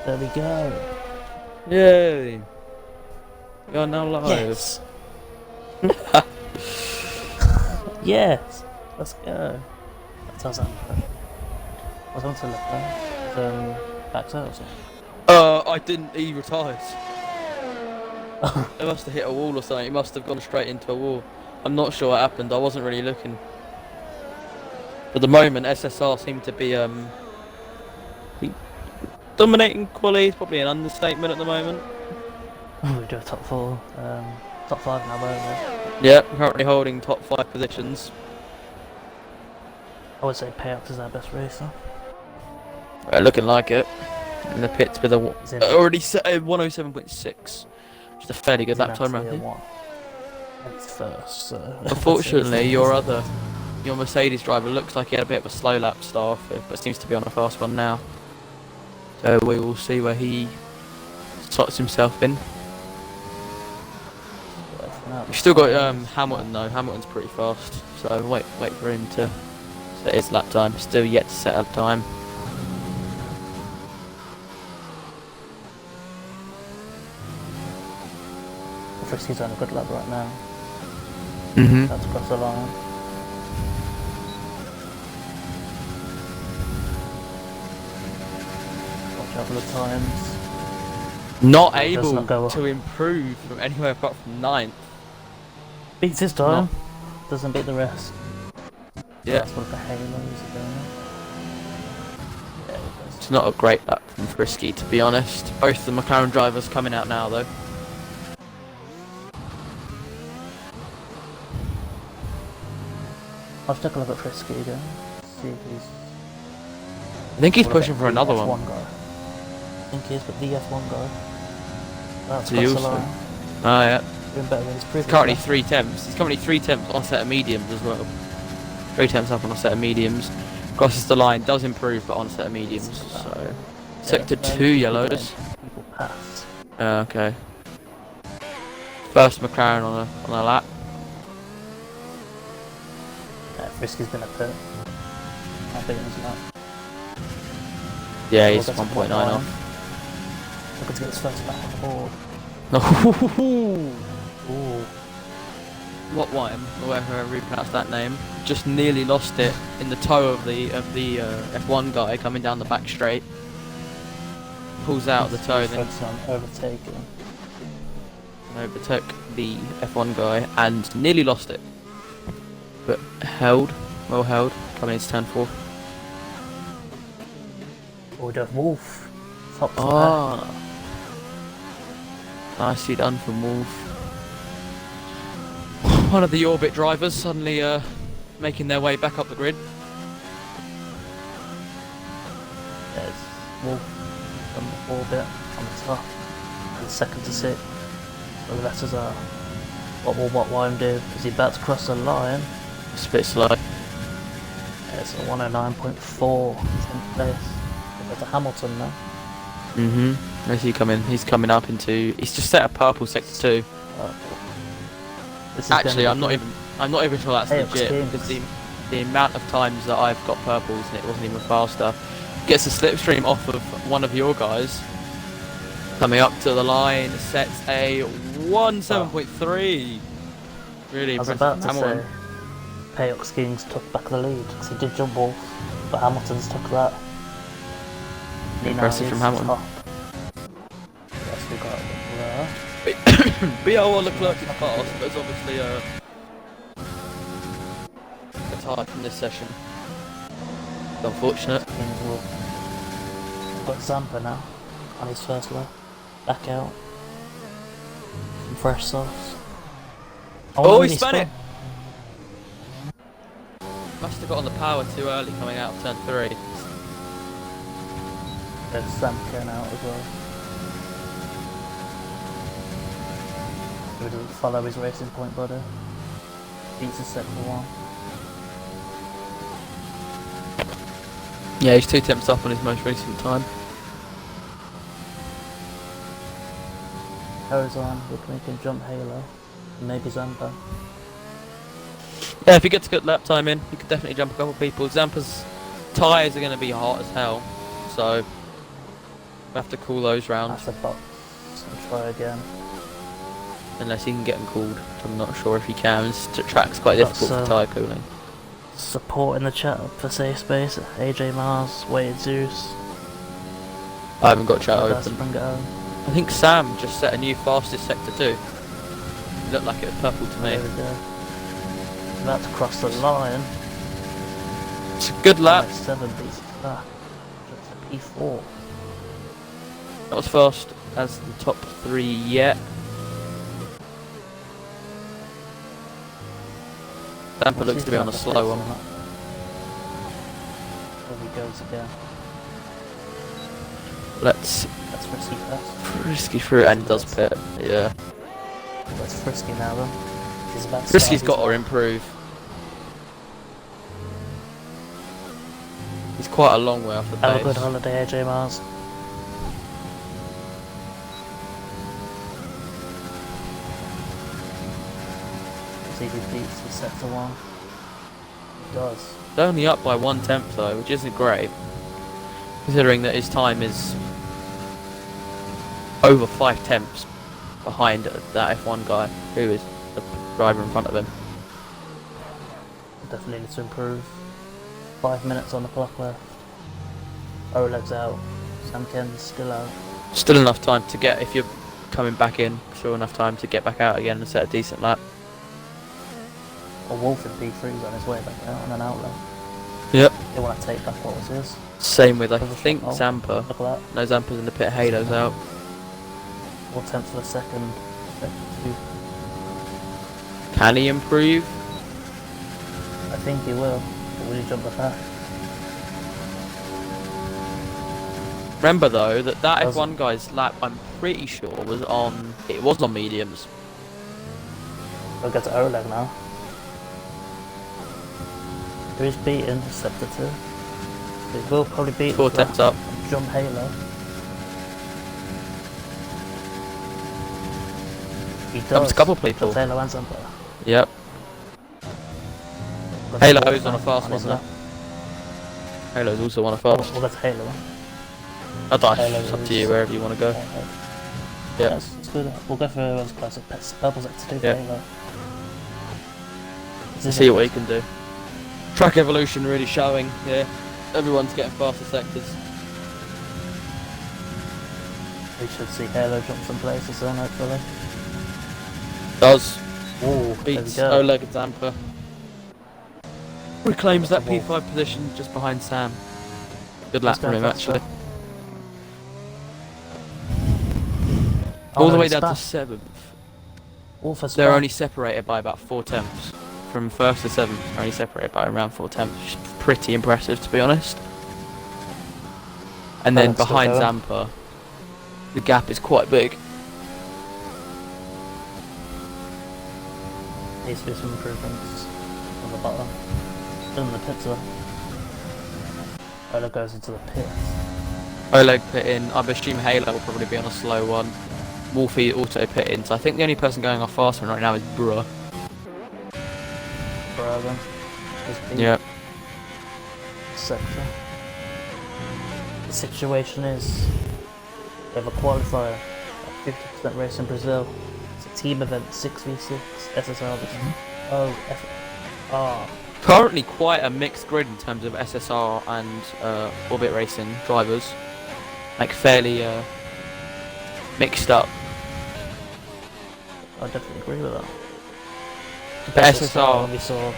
There we go. Yay! We are now live. Yes. Yes. Let's go. That sounds unfair. I was on to look there. Back out or something. I didn't. He retired. It must have hit a wall or something. It must have gone straight into a wall. I'm not sure what happened. I wasn't really looking. At the moment, SSR seem to be dominating quali. It's probably an understatement at the moment. We do a top 4, top 5 now, won't Yeah, currently holding top 5 positions. I would say Payox is our best racer. Looking like it. In the pits with a already set at 107.6, which is a fairly good lap time around here. And he's first, so. Unfortunately, your Mercedes driver looks like he had a bit of a slow lap start, but seems to be on a fast one now. So we will see where he slots himself in. We've still got Hamilton though. Hamilton's pretty fast, so wait for him to set his lap time. Still yet to set up time. Frisky's on a good lap right now. That's across the line. Watch out for the times. Not able to improve from anywhere apart from 9th. Beats his time. Doesn't beat the rest. Yeah. That's what the halos are doing. Yeah, it's not a great lap from Frisky, to be honest. Both the McLaren drivers coming out now though. I'll take a look at Frisky again. See if he's. I think he's pushing for another one. Guy. I think he is, but the F1 guy. That's the line. Oh yeah. Doing better than his previous. Currently 3 temps. He's currently 3 temps on a set of mediums as well. 3 temps up on a set of mediums. Crosses the line, does improve, but on a set of mediums. So sector 2 yellows. People pass. Okay. First McLaren on a lap. Frisky's been a pit. How big is that? Yeah, he's 1.9 off. Looking to get his first back on the board. Ooh. What White, or however you pronounce that name, just nearly lost it in the toe of the F1 guy coming down the back straight. Pulls out the toe, then overtook the F1 guy and nearly lost it. But well held, coming into turn 4. Order of Wolf. Nicely done from Wolf. One of the Orbit drivers suddenly making their way back up the grid. There's Wolf from Orbit on the top, and second to 6. So the letters are what will Wine do? Is he about to cross the line? It's a bit slow. Yeah, it's a 109.4 10th place. Compared to Hamilton now. Where's he coming? He's coming up into. He's just set a purple sector 2. Actually, I'm not even sure that's legit because the amount of times that I've got purples and it wasn't even faster. Gets a slipstream off of one of your guys. Coming up to the line, sets a 1.7.3. Really impressive. I was about to say, Payox Kings took back the lead because he did jump off, but Hamilton's took that. Impressive from Hamilton. Yes, we got there. BR Leclerc is fast, but it's obviously it's hard from this session. It's unfortunate. We've got Zampa now on his first lap. Back out. Some fresh sauce. Oh, he spun it! Must have got on the power too early coming out of turn 3. There's Zampa out as well. He doesn't follow his racing point, buddy. Beats a sector 1. Yeah, he's 2 temps up on his most recent time. Horizon, we can jump Halo. Maybe Zampa. Yeah, if he gets a good lap time in, he could definitely jump a couple of people. Zampa's tyres are going to be hot as hell, so We have to call those round. That's a box. And try again. Unless he can get them called. I'm not sure if he can. The track's quite difficult for tyre cooling. Support in the chat for safe space. AJ Mars, Weighted Zeus. I haven't got chat open. Bring it home. I think Sam just set a new fastest sector too. It looked like it was purple to me. There we go. About to cross the line. It's a good lap. 7 beats back. Just a P4. Not as fast as the top 3 yet. Damper looks to be on a slow one. There he goes again. Let's Frisky first. Frisky through and does pit, yeah. That's Frisky now then. He's about to Frisky's got to improve. He's quite a long way off the pace. Have a good holiday, AJ Mars. See if he beats the sector 1. He does. He's only up by 1/10 though, which isn't great. Considering that his time is over 5/10 behind that F1 guy, who is the driver in front of him. Definitely needs to improve. 5 minutes on the clock left. Oleg's out. Sam Ken's still out. Still enough time to get, if you're coming back in, still enough time to get back out again and set a decent lap. Or Wolf in P3's on his way back out on an outlet. Yep. They want to take back what was his. Same with, I think, Zampa. Look at that. No, Zampa's in the pit, Halo's out. 4/10 for the second. Sector 2. Can he improve? I think he will. But will he jump the pack? Remember though that Does F1 guy's lap, I'm pretty sure was on. It was on mediums. We'll get to Oleg now. Who's beaten Sector 2? He will probably beat 4/10 up. Jump Halo. He does. Jumps a couple people. Jumps Halo and Zampa. Yep. Halo's on a fast one though. Halo's also on a fast. We'll go to Halo. I'll dive. It's up to you wherever you want to go. Yeah, it's good. We'll go for whoever's closer. Purple Sector 2 for Halo. See what he can do. Track evolution really showing here. Everyone's getting faster sectors. We should see Halo jump some places then, hopefully. Does. Ooh, Beats there we go. Oleg and Zampa. Reclaims that P5 position just behind Sam. Good lap for him actually. All the way down to 7th. They're only separated by about 4/10. From 1st to 7th, they're only separated by around 4/10. Which is pretty impressive to be honest. And then behind Zampa, the gap is quite big. Needs to be some improvements on the bottom. Still in the pits though. Oleg goes into the pits. Oleg pit in. I assume Halo will probably be on a slow one. Wolfie auto pit in. So I think the only person going off fast one right now is Bruh. Then. Yep. Sector. The situation is we have a qualifier at 50% race in Brazil. It's a team event, 6v6 SSR FR. Currently quite a mixed grid in terms of SSR and Orbit Racing drivers. Like fairly mixed up. I definitely agree with that. The SSR, we saw.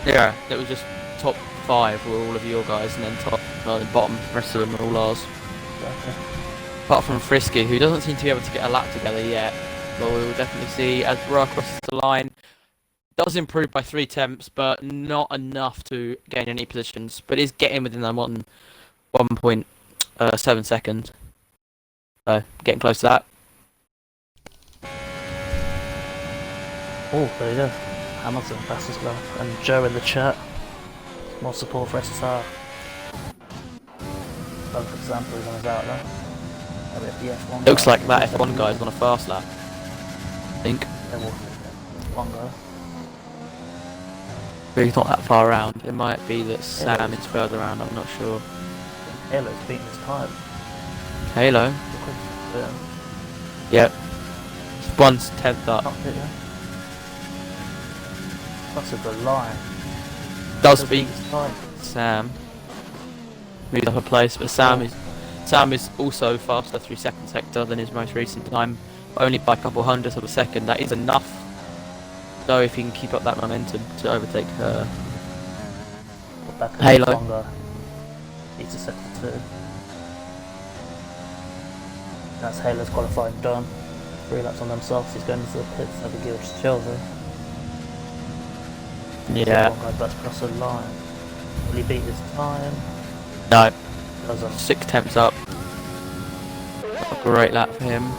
Yeah, it was just top 5 were all of your guys, and then top, the bottom, rest of them are all ours. Exactly. Apart from Frisky, who doesn't seem to be able to get a lap together yet, but we will definitely see as Bra crosses the line. Does improve by 3/10, but not enough to gain any positions. But is getting within that 1.7 seconds. So getting close to that. Oh, there you go. Hamilton fastest lap, and Joe in the chat. More support for SSR. For example, he's on his outlet. Maybe at the F1. Looks like that F1 guy's on a fast lap. I think. One guy. But he's not that far around. It might be that Sam is further around. I'm not sure. Halo's beating his time. Halo. Yeah. Yep. 1/10 up. Not it, yeah. That's a good line. Does beat Sam. Moved up a place, but Sam is also faster through second sector than his most recent time, only by a couple hundredths of a second. That is enough, though, if he can keep up that momentum to overtake her. Halo. He's a sector 2. That's Halo's qualifying done. 3 laps on themselves. He's going into the pits. I think he'll just chill there. Yeah. One guy butts across the line. Will he beat his time? No. Doesn't. 6 temps up. A great lap for him.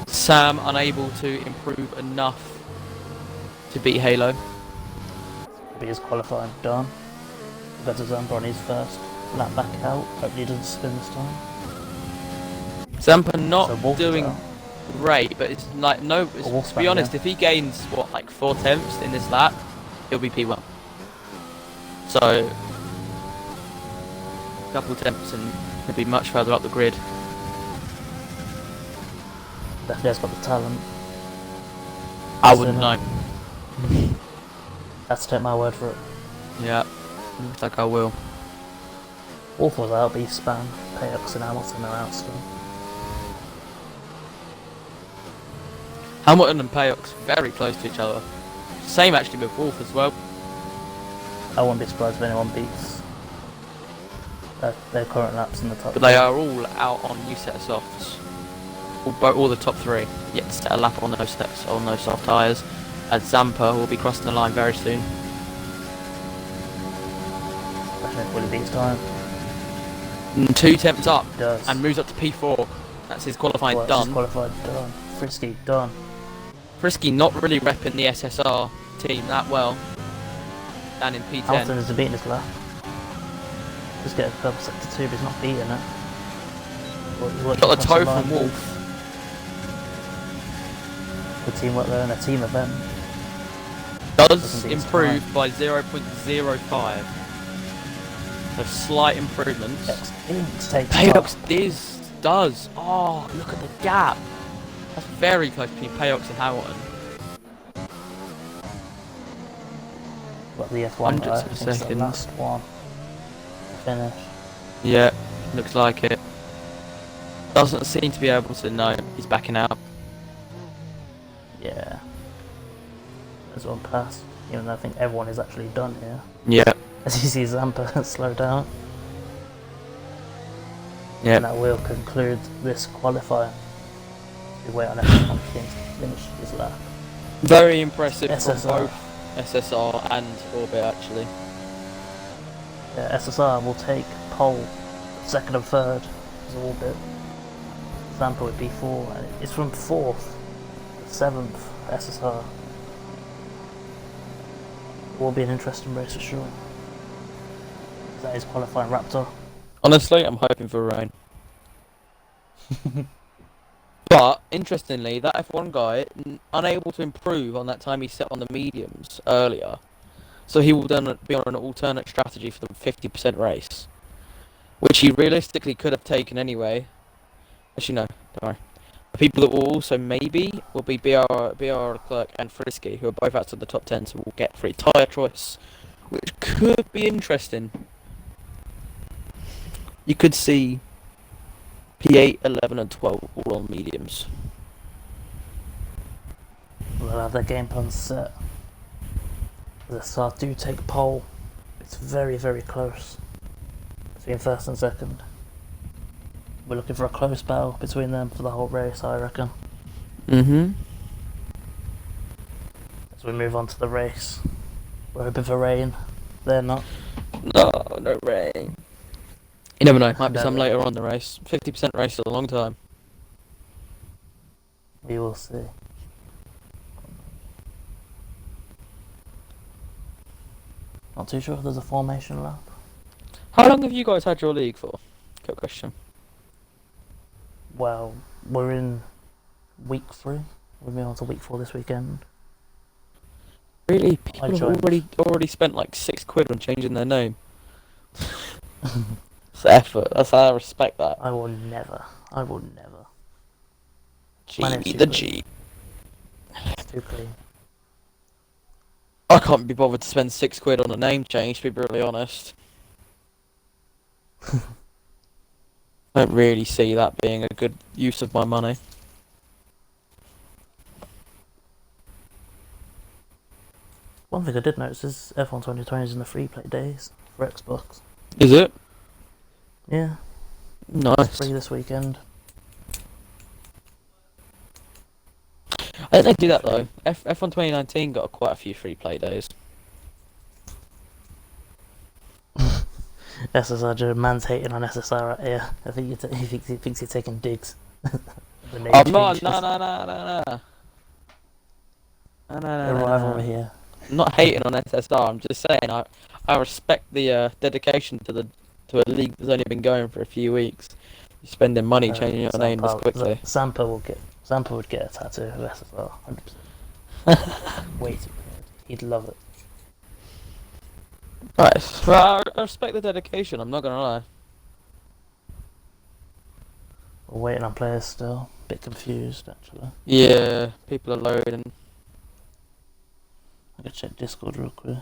Sam unable to improve enough to beat Halo. Be his qualifying done. We've got Zampa on his first lap back out. Hopefully he doesn't spin this time. Zampa not So doing great, but it's like no. To be honest, if he gains what, like 4 temps in this lap, he'll be P1. So a couple temps and he'll be much further up the grid. Definitely has got the talent. I wouldn't know. Have to take my word for it. Yeah, looks like I will. Wolf was out, but he spanned. Payox and Hamilton are out still. Hamilton and Payox very close to each other. Same actually with Wolf as well. I wouldn't be surprised if anyone beats their current laps in the top. But they are all out on new set of softs. All the top 3 yet to set a lap on those sets on those soft tyres. As Zampa will be crossing the line very soon. Will he beat his time? 2 temps up Does. and moves up to P4. That's his qualifying done. His qualified done. Frisky done. Frisky not really repping the SSR team that well. And in P10. Hamilton is beating his lap. Just get a purple sector 2, but he's not beating it. Got a toe from Wolf. Good teamwork there in a team event. Does improve by 0.05. So slight improvements. Payox does. Oh, look at the gap. That's very close between Payox and Hamilton. Got the F1 hundredths of a second. The last one. Finish. Yeah, looks like it. Doesn't seem to be able to. No, he's backing out. Yeah. There's one pass. Even though I think everyone is actually done here. Yeah. As you see Zampa slow down. Yeah. And that will conclude this qualifying. We wait on everyone to finish his lap. Very impressive SSR. from both SSR and Orbit actually. Yeah, SSR will take pole, 2nd and 3rd as Orbit. Zampa would be 4, and it's from 4th to 7th SSR. It will be an interesting race for sure. That is qualifying Raptor. Honestly, I'm hoping for rain. But, interestingly, that F1 guy, unable to improve on that time he set on the mediums earlier. So he will then be on an alternate strategy for the 50% race. Which he realistically could have taken anyway. Actually, no, don't worry. The people that will also maybe will be BR Leclerc and Frisky, who are both outside the top 10, so we'll get free tyre choice. Which could be interesting. You could see P8, 11 and 12 all on mediums. They'll have their game plan set. The start do take pole. It's very, very close between 1st and 2nd. We're looking for a close battle between them for the whole race, I reckon. Mm-hmm. As we move on to the race. We're hoping for rain. They're not. No rain. You never know, might be some later on in the race. 50% race is a long time. We will see. Not too sure if there's a formation lap. How long have you guys had your league for? Quick question. Well, we're in week 3. We're moving on to week 4 this weekend. Really? People have already spent like £6 on changing their name. It's effort. That's how I respect that. I will never. I will never. G the G. It's too clean. I can't be bothered to spend £6 on a name change, to be brutally honest. I don't really see that being a good use of my money. One thing I did notice is F1 2020 is in the free play days for Xbox. Is it? Yeah. Nice. It's free this weekend. I think they do that though. F1 2019 got quite a few free play days. SSR, man's hating on SSR right here. I think he thinks you're taking digs. I'm not. No. The rivalry here. I'm not hating on SSR. I'm just saying I respect the dedication to a league that's only been going for a few weeks. You're spending money changing your name this quickly. Zampa would get a tattoo of SSR, 100%. Way too good. He'd love it. Right. Well, I respect the dedication. I'm not gonna lie. We're waiting on players still. Bit confused actually. Yeah, people are loading. I'm gonna check Discord real quick.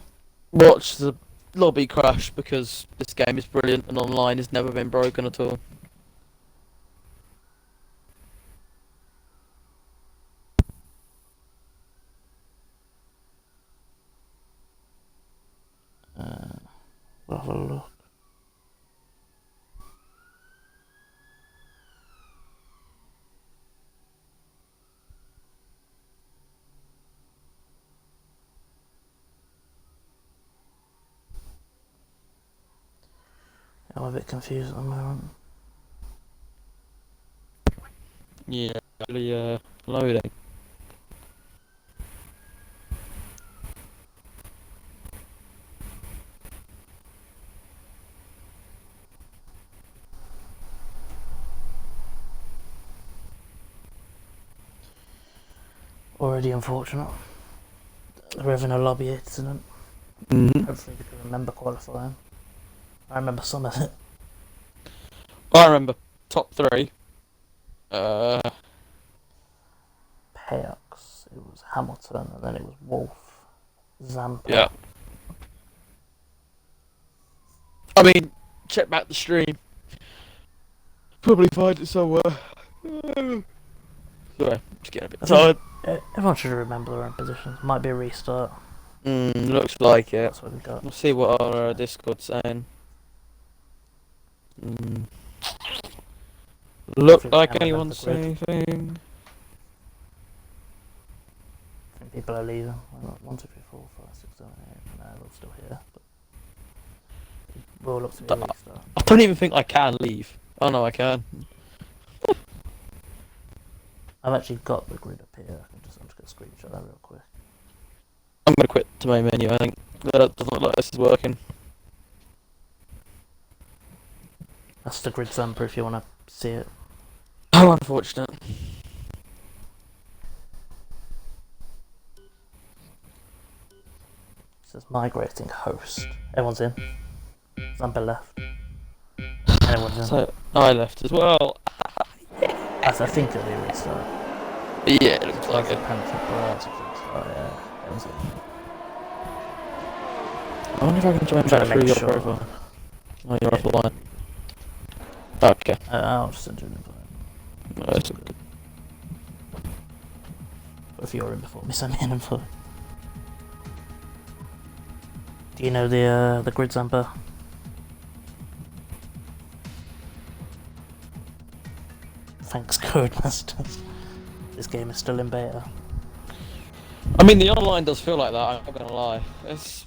Watch the lobby crash because this game is brilliant and online has never been broken at all. We'll have a look. I'm a bit confused at the moment. Yeah, really loading. Already unfortunate. We're having a lobby incident. Mm-hmm. Hopefully we can remember qualifying. I remember some of it. I remember top 3. Payox. It was Hamilton, and then it was Wolf. Zampa. Yeah. I mean, check back the stream. Probably find it somewhere. Sorry, just getting a bit tired. Everyone should remember their own positions. Might be a restart. Looks like it. That's what we got. We'll see what our Discord's saying. Look like anyone saying anything. I think people are leaving. 1, 2, 3, 4, 5, 6, 7, 8. No, they're still here. But we'll look to be a restart. I don't even think I can leave. Oh no, I can. I've actually got the grid up here. I'm just gonna screenshot that real quick. I'm gonna quit to my menu. I think that doesn't look like this is working. That's the grid Zampa if you want to see it. How unfortunate. It says migrating host. Everyone's in. Zampa left. Everyone's in. So I left as well. I think it'll be a restart. Yeah, it looks like it. Everyone's in. I wonder if I can join back through your profile. Oh, you're offline. Okay. I'll just send you an invite. No, that's good. But if you're in before me, send me an invite. Do you know the grid Zampa? Thanks, Codemasters. This game is still in beta. I mean, the online does feel like that, I'm not gonna lie. There's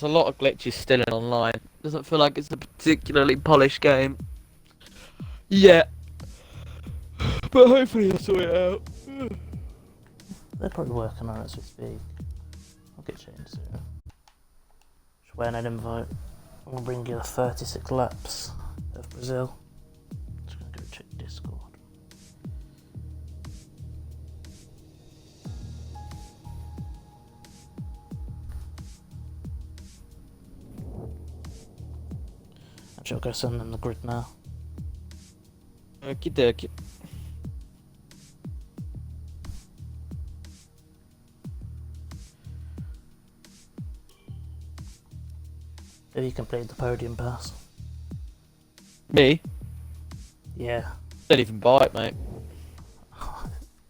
a lot of glitches still in online. Doesn't feel like it's a particularly polished game. Yeah. But hopefully they'll sort it out. They're probably working on it as we speak. I'll get changed soon. Just waiting an invite. I'm gonna bring you the 36 laps of Brazil. Just gonna go check Discord. I'll go send them the grid now. Okie dokie. Have you completed the podium pass? Me? Yeah. Don't even buy it, mate.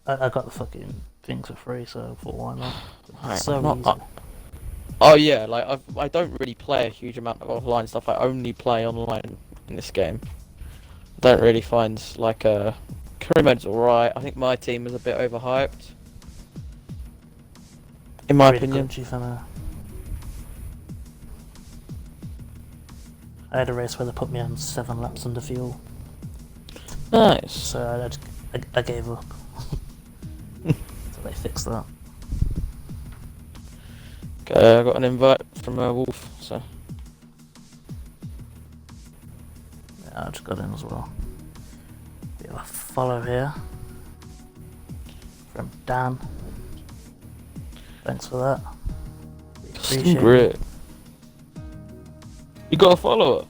I got the fucking things for free, so I thought why not? Right, It's so easy. Oh yeah, like I don't really play a huge amount of offline stuff. I only play online in this game. I don't really find like career mode's alright. I think my team is a bit overhyped, in my opinion. I had a race where they put me on 7 laps under fuel. Nice. So I gave up. So they fixed that. Okay, I got an invite from Wolf, so. Yeah, I just got in as well. We have a follow here from Dan. Thanks for that. We appreciate Great. it. You got a follower?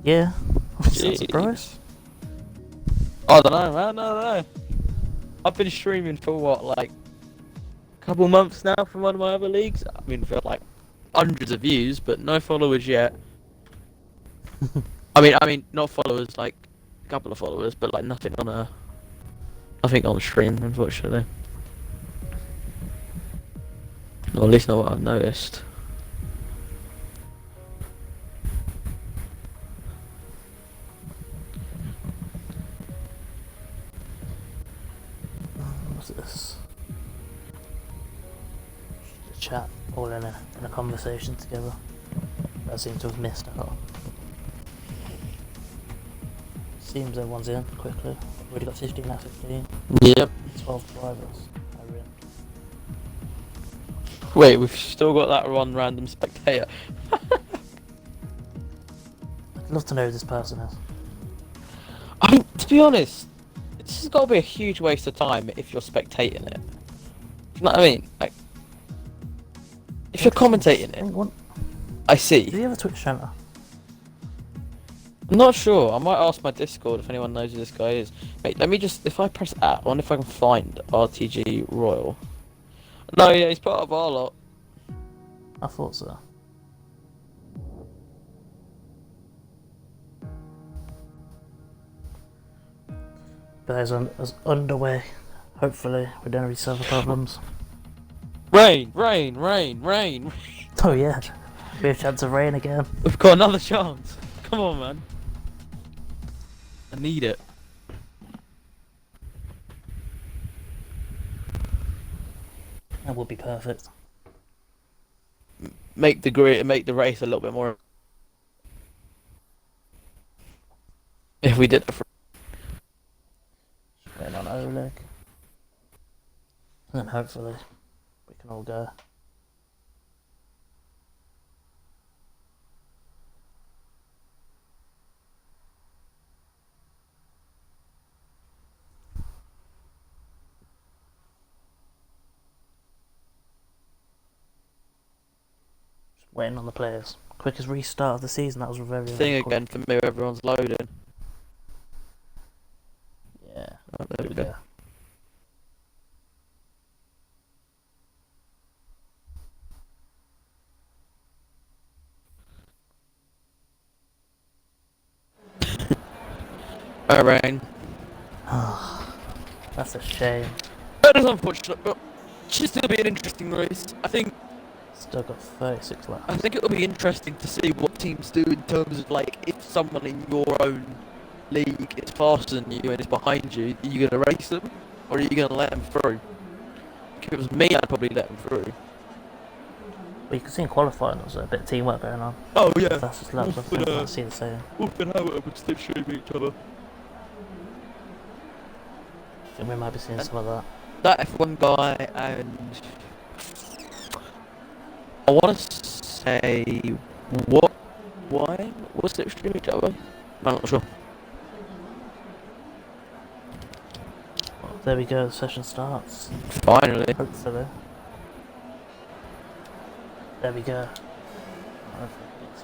Yeah. Is that a Jeez. surprise? I don't know, man. I don't know. I've been streaming for what, like, a couple months now from one of my other leagues. I mean, for like hundreds of views, but no followers yet. I mean, not followers, like a couple of followers, but like nothing on stream, unfortunately. Or at least not what I've noticed. What's this? The chat all in a conversation together. I seem to have missed out. Seems everyone's in quickly. We've already got 15 out of 15. Yep. 12 drivers. I win. Wait, we've still got that one random spectator. I'd love to know who this person is. I mean, to be honest, this has got to be a huge waste of time if you're spectating it. Do you know what I mean? Like, if you're commentating it, I see. Do you have a Twitch channel? I'm not sure. I might ask my Discord if anyone knows who this guy is. Wait, let me just. If I press at, I wonder if I can find RTG Royal. No, yeah, he's part of our lot. I thought so. Guys, is underway. Hopefully, we don't have any server problems. Rain, rain, rain, rain. Oh yeah, we have a chance of rain again. We've got another chance. Come on, man. I need it. That would be perfect. Make the race a little bit more. If we did it for. Waiting on Oleg. And then hopefully we can all go. Just waiting on the players. Quickest restart of the season, that was very, very Thing quick. again for me, everyone's loading. Yeah, Oh, there we go. yeah. Rain. That's a shame. That is unfortunate, but it should still be an interesting race. I think Still got 36 laps. it'll be interesting to see what teams do in terms of like if someone in your own league is faster than you and is behind you, are you gonna race them or are you gonna let them through? If it was me, I'd probably let them through. Well, you can see in qualifying there's a bit of teamwork going on. Oh yeah. Fastest laps, I think I see the same. Wolf and Howard would slipstream each other. I think we might be seeing some of that. That F1 guy and I want to say why was slipstream each other? I'm not sure. Well, there we go, the session starts. Finally. Hopefully. There we go. Hopefully we can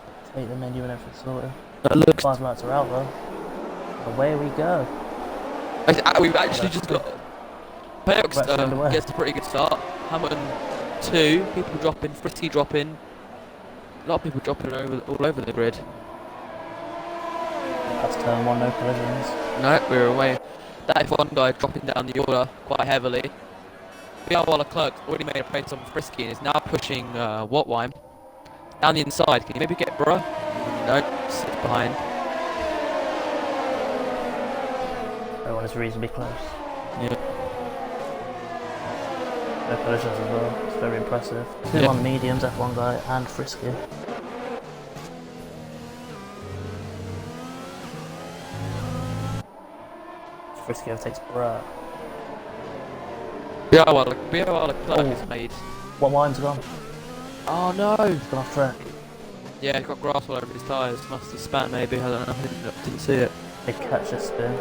spectate the menu and everything sorted. That looks... 5 laps are out though. Away we go. We've actually just got... Peyox gets a pretty good start. Hamilton 2, people dropping, Frisky dropping. A lot of people dropping all over the grid. That's turn 1, no collisions. No, we're away. That F1 guy dropping down the order quite heavily. While Clerk already made a place on Frisky and is now pushing Wattwine down the inside. Can you maybe get Bruh? No, sits behind. Everyone is reasonably close. Yeah. No collisions as well. It's very impressive. 2 on mediums, F1 guy and Frisky. Frisky overtakes Bruh. While Clerk is made. Wattwine's gone. Oh no! He's gone off track. Yeah, he's got grass all over his tyres. Must have spat maybe. I don't know. Didn't see it. They catch a spin.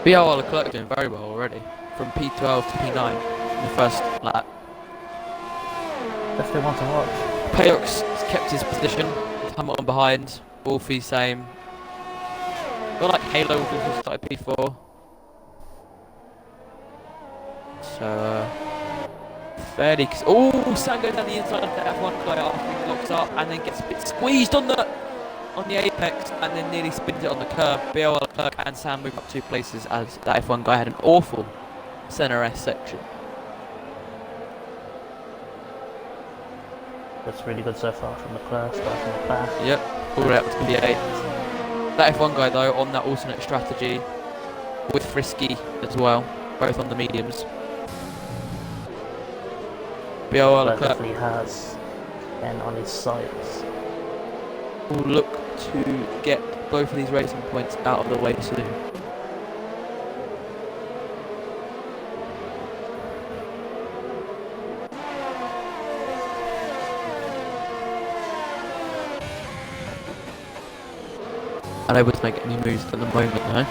While Clerk doing very well already. From P12 to P9 in the first lap. Definitely one to watch. Peyox has kept his position. Hamilton behind. Wolfie same. Got like Halo who started P4. So fairly. Oh, Sam goes down the inside of the F1 guy after he locks up and then gets a bit squeezed on the apex and then nearly spins it on the curb. BOL Clerk and Sam move up 2 places as that F1 guy had an awful Ssr S section. That's really good so far from the Clerk, starting from the back. Yep, all the way up to P8. That F1 guy though on that alternate strategy with Frisky as well, both on the mediums. BOL definitely has Ken on his sights. We'll look to get both of these racing points out of the way soon. Unable to make any moves at the moment though.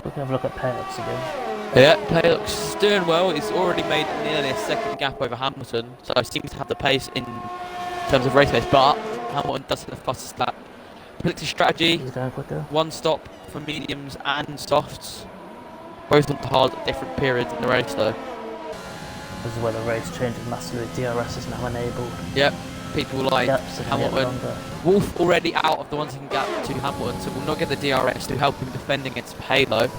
We can have a look at Peyox again. Yeah, Peyox doing well. He's already made nearly a second gap over Hamilton, so he seems to have the pace in terms of race pace, but Hamilton does have the fastest lap. Predictive strategy, He's going quicker. 1 stop for mediums and softs. Both on the hard at different periods in the race though. This is where the race changes massively. DRS is now enabled. Yep, people like Gaps are gonna get Hamilton. longer. Wolf already out of the ones he can gap to Hamilton, so will not get the DRS to help him defend against Halo.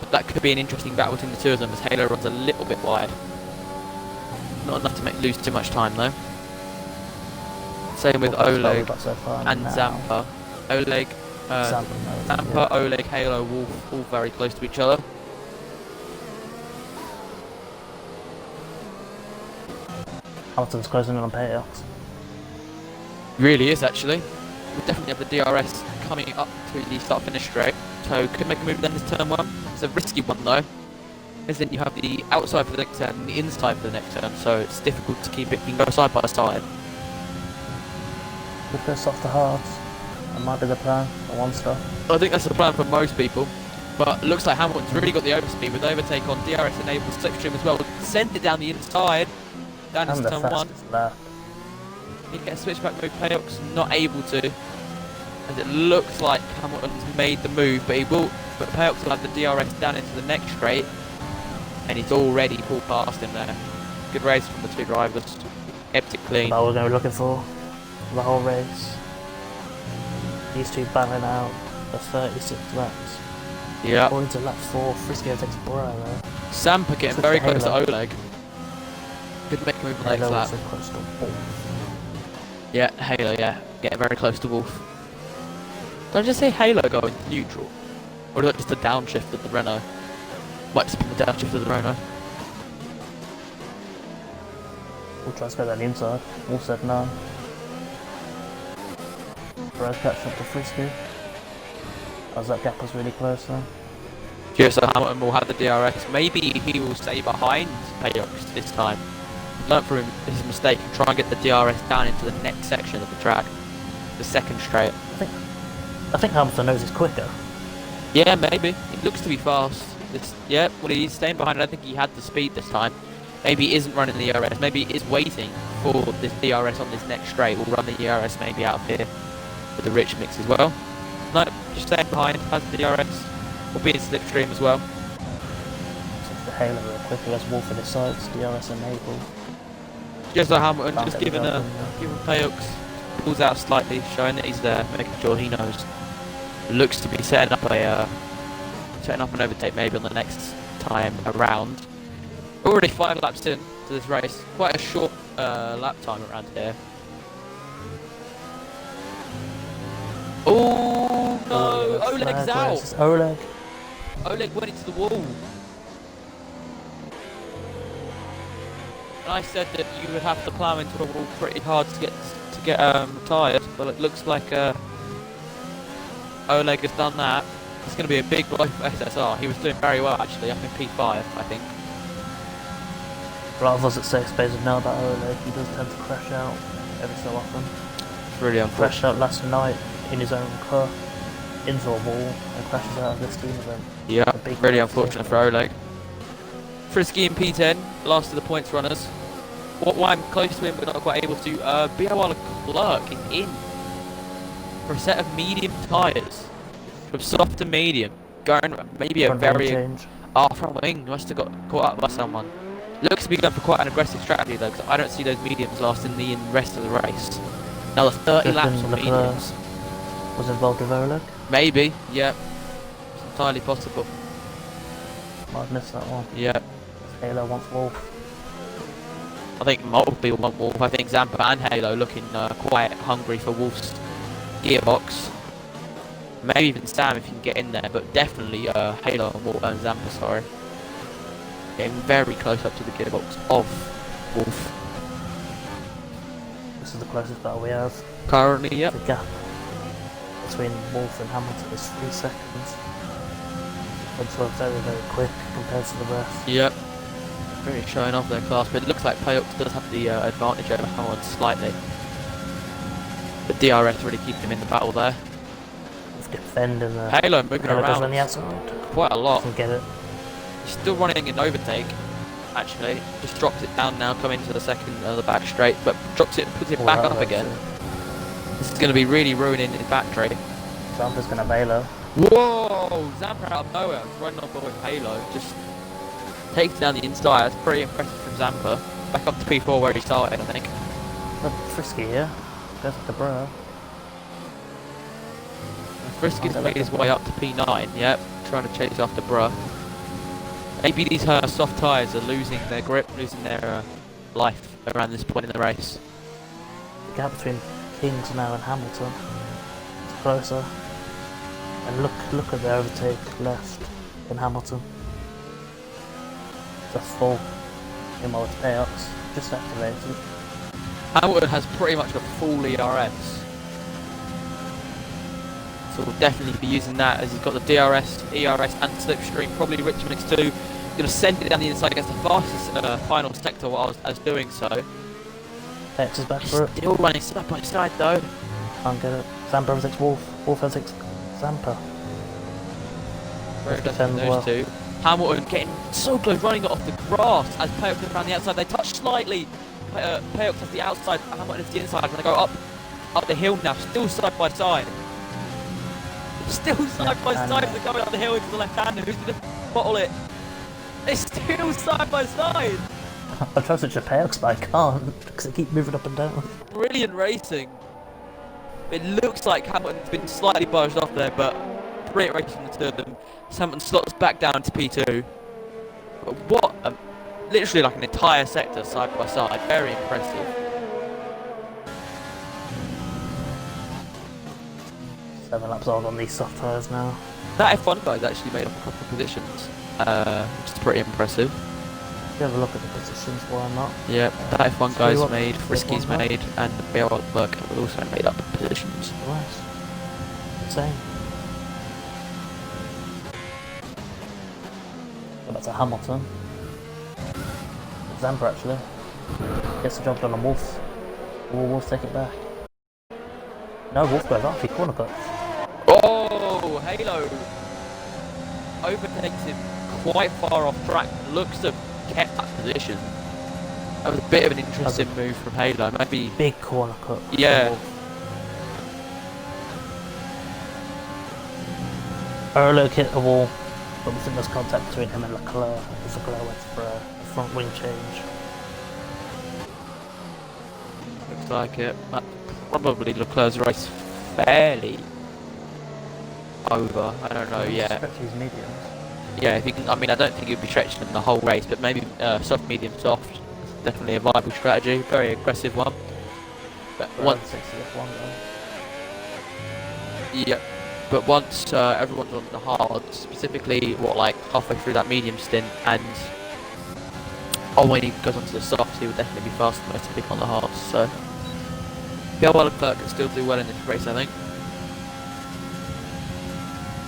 But that could be an interesting battle between the two of them as Halo runs a little bit wide. Not enough to lose too much time though. Same with Oleg so and Zampa. Oleg, Zampa, yeah. Oleg, Halo, Wolf, all very close to each other. Hamilton's closing in on Peyox. Really is actually. We definitely have the DRS coming up to the start-finish straight, so could make a move then this turn 1. It's a risky one though, as then you have the outside for the next turn and the inside for the next turn, so it's difficult to keep it. You can go side by side. We'll go soft to hards. That might be the plan for 1 stop. I think that's the plan for most people, but it looks like Hamilton's really got the overspeed with overtake on DRS enabled slipstream as well. Sent it down the inside, down into turn 1. He gets a switchback move, Peyox not able to, as it looks like Hamilton's made the move, but Peyox will have the DRS down into the next straight, and he's already pulled past him there. Good race from the 2 drivers, kept it clean. That's what we're going to be looking for the whole race. These 2 battling out for 36 laps. Yeah. According to lap 4, Frisky takes Bora though. Sampa getting very close to Oleg. Could make a move on the next lap. Close to Wolf. Yeah, Halo, yeah. Getting very close to Wolf. Did I just say Halo going neutral? Or is that just a downshift of the Renault? Might just be the downshift of the Renault. We'll try to go down the inside. Wolf said no. Bro catching up to Frisky. As that gap was really close then. Yeah, so Hamilton will have the DRS. Maybe he will stay behind Peyox this time. Learn from his mistake and try and get the DRS down into the next section of the track. The second straight. I think Hamilton knows he's quicker. Yeah, maybe. It looks to be fast. Yeah, well he's staying behind. I don't think he had the speed this time. Maybe he isn't running the DRS. Maybe he is waiting for this DRS on this next straight. We'll run the DRS maybe out of here. with the rich mix as well. No, just staying behind, has the DRS, will be in slipstream as well. The Halo real quick, who has Wolf in his sights, DRS enabled. Just like Hamilton, Can't just get the giving job Payux, pulls out slightly, showing that he's there, making sure he knows. Looks to be setting up an overtake maybe on the next time around. Already 5 laps in to this race, quite a short lap time around here. Oh no! Oleg's out! Oleg went into the wall. And I said that you would have to plough into a wall pretty hard to get retired, but it looks like Oleg has done that. It's going to be a big blow for SSR. He was doing very well actually, up in P5 I think. A lot of us at Safe Space would know about Oleg. He does tend to crash out every so often. It's really unfortunate. Crashed out last night in his own car into a wall and crashes out of this team event. Yeah, really unfortunate for Oleg. Frisky in P10, last of the points runners. Why I'm close to him but not quite able to. BOL Clerk is in for a set of medium tyres. From soft to medium. Going maybe a very... change. Front wing must have got caught up by someone. Looks to be going for quite an aggressive strategy though, because I don't see those mediums lasting the rest of the race. Another 30 laps on mediums. Was involved with Oleg? Maybe, yeah. It's entirely possible. Might have missed that one. Yeah. Halo wants Wolf. I think multiple people want Wolf. I think Zampa and Halo looking quite hungry for Wolf's gearbox. Maybe even Sam if you can get in there, but definitely Halo and Zampa, sorry. Getting very close up to the gearbox of Wolf. This is the closest battle we have. Currently, yep. The gap between Wolf and Hamilton is 3 seconds. Which were very, very quick compared to the rest. Yep. Really showing off their class, but it looks like Payux does have the advantage over Hamilton slightly. But DRS really keeping him in the battle there. Defending the Halo moving around on the outside. Quite a lot. Can get it. He's still running an overtake, actually. Just drops it down now, coming to the second the back straight, but drops it and puts it back up again. This is going to be really ruining his battery. Zampa's going to Halo. Whoa! Zampa out of nowhere, running on board with Halo, just takes down the inside. That's pretty impressive from Zampa. Back up to P4 where he started, I think. But Frisky here. Goes up to Bro. Frisky's made his way up to P9, yep, trying to chase after Bruh. Maybe these soft tyres are losing their grip, losing their life around this point in the race. The gap between Kings now and Hamilton is closer. And look at the overtake left in Hamilton. It's a full Immo's Payux, just activated. Hamilton has pretty much a full ERS. So we'll definitely be using that as he's got the DRS, ERS and slipstream, probably Richmond X2. Going to send it down the inside against the fastest final sector while I was doing so. Payux is back for it. Still running side by side though. Can't get it. Zampa overtakes Wolf. Wolf overtakes Zampa. Very close to those two. Hamilton getting so close, running it off the grass as Payux goes around the outside. They touch slightly. Payux has the outside, Hamilton has the inside. When they go up the hill now, still side by side. Still side by side, they're going up the hill into the left-hander. Who's going to bottle it? They're still side by side. I'm trying to switch to Payux, but I can't because they keep moving up and down. Brilliant racing. It looks like Hamilton's been slightly buzzed off there, but great racing the two of them. Hamilton slots back down to P2. But what literally like an entire sector side by side. Very impressive. 7 laps old on these soft tyres now. That F1 guy's actually made up a couple of positions, which is pretty impressive. If you have a look at the positions, why not? Yeah, that F1 guy's made, Frisky's made, and the BL work have also made up positions. Nice. Insane. Go back to Hamilton. Zampa actually gets the job done on Wolf. Will Wolf take it back? No, Wolf goes off, he corner cuts. Oh, Halo overtakes him quite far off track. Looks to have kept that position. That was a bit of an interesting move from Halo. Maybe big corner cut. yeah. Oleg hit a wall, but we think there's contact between him and Leclerc as Leclerc went for a front wing change. Looks like it. That probably Leclerc's race fairly over. I don't know. Yeah. Stretch his mediums. Yeah. If you can, I mean, I don't think he'd be stretching in the whole race, but maybe soft, medium, soft. Is definitely a viable strategy. Very aggressive one. But once. Yeah. But once everyone's on the hard, specifically like halfway through that medium stint, and when he goes onto the softs, he would definitely be faster than most people on the hards. So Pierre Leclerc can still do well in this race, I think.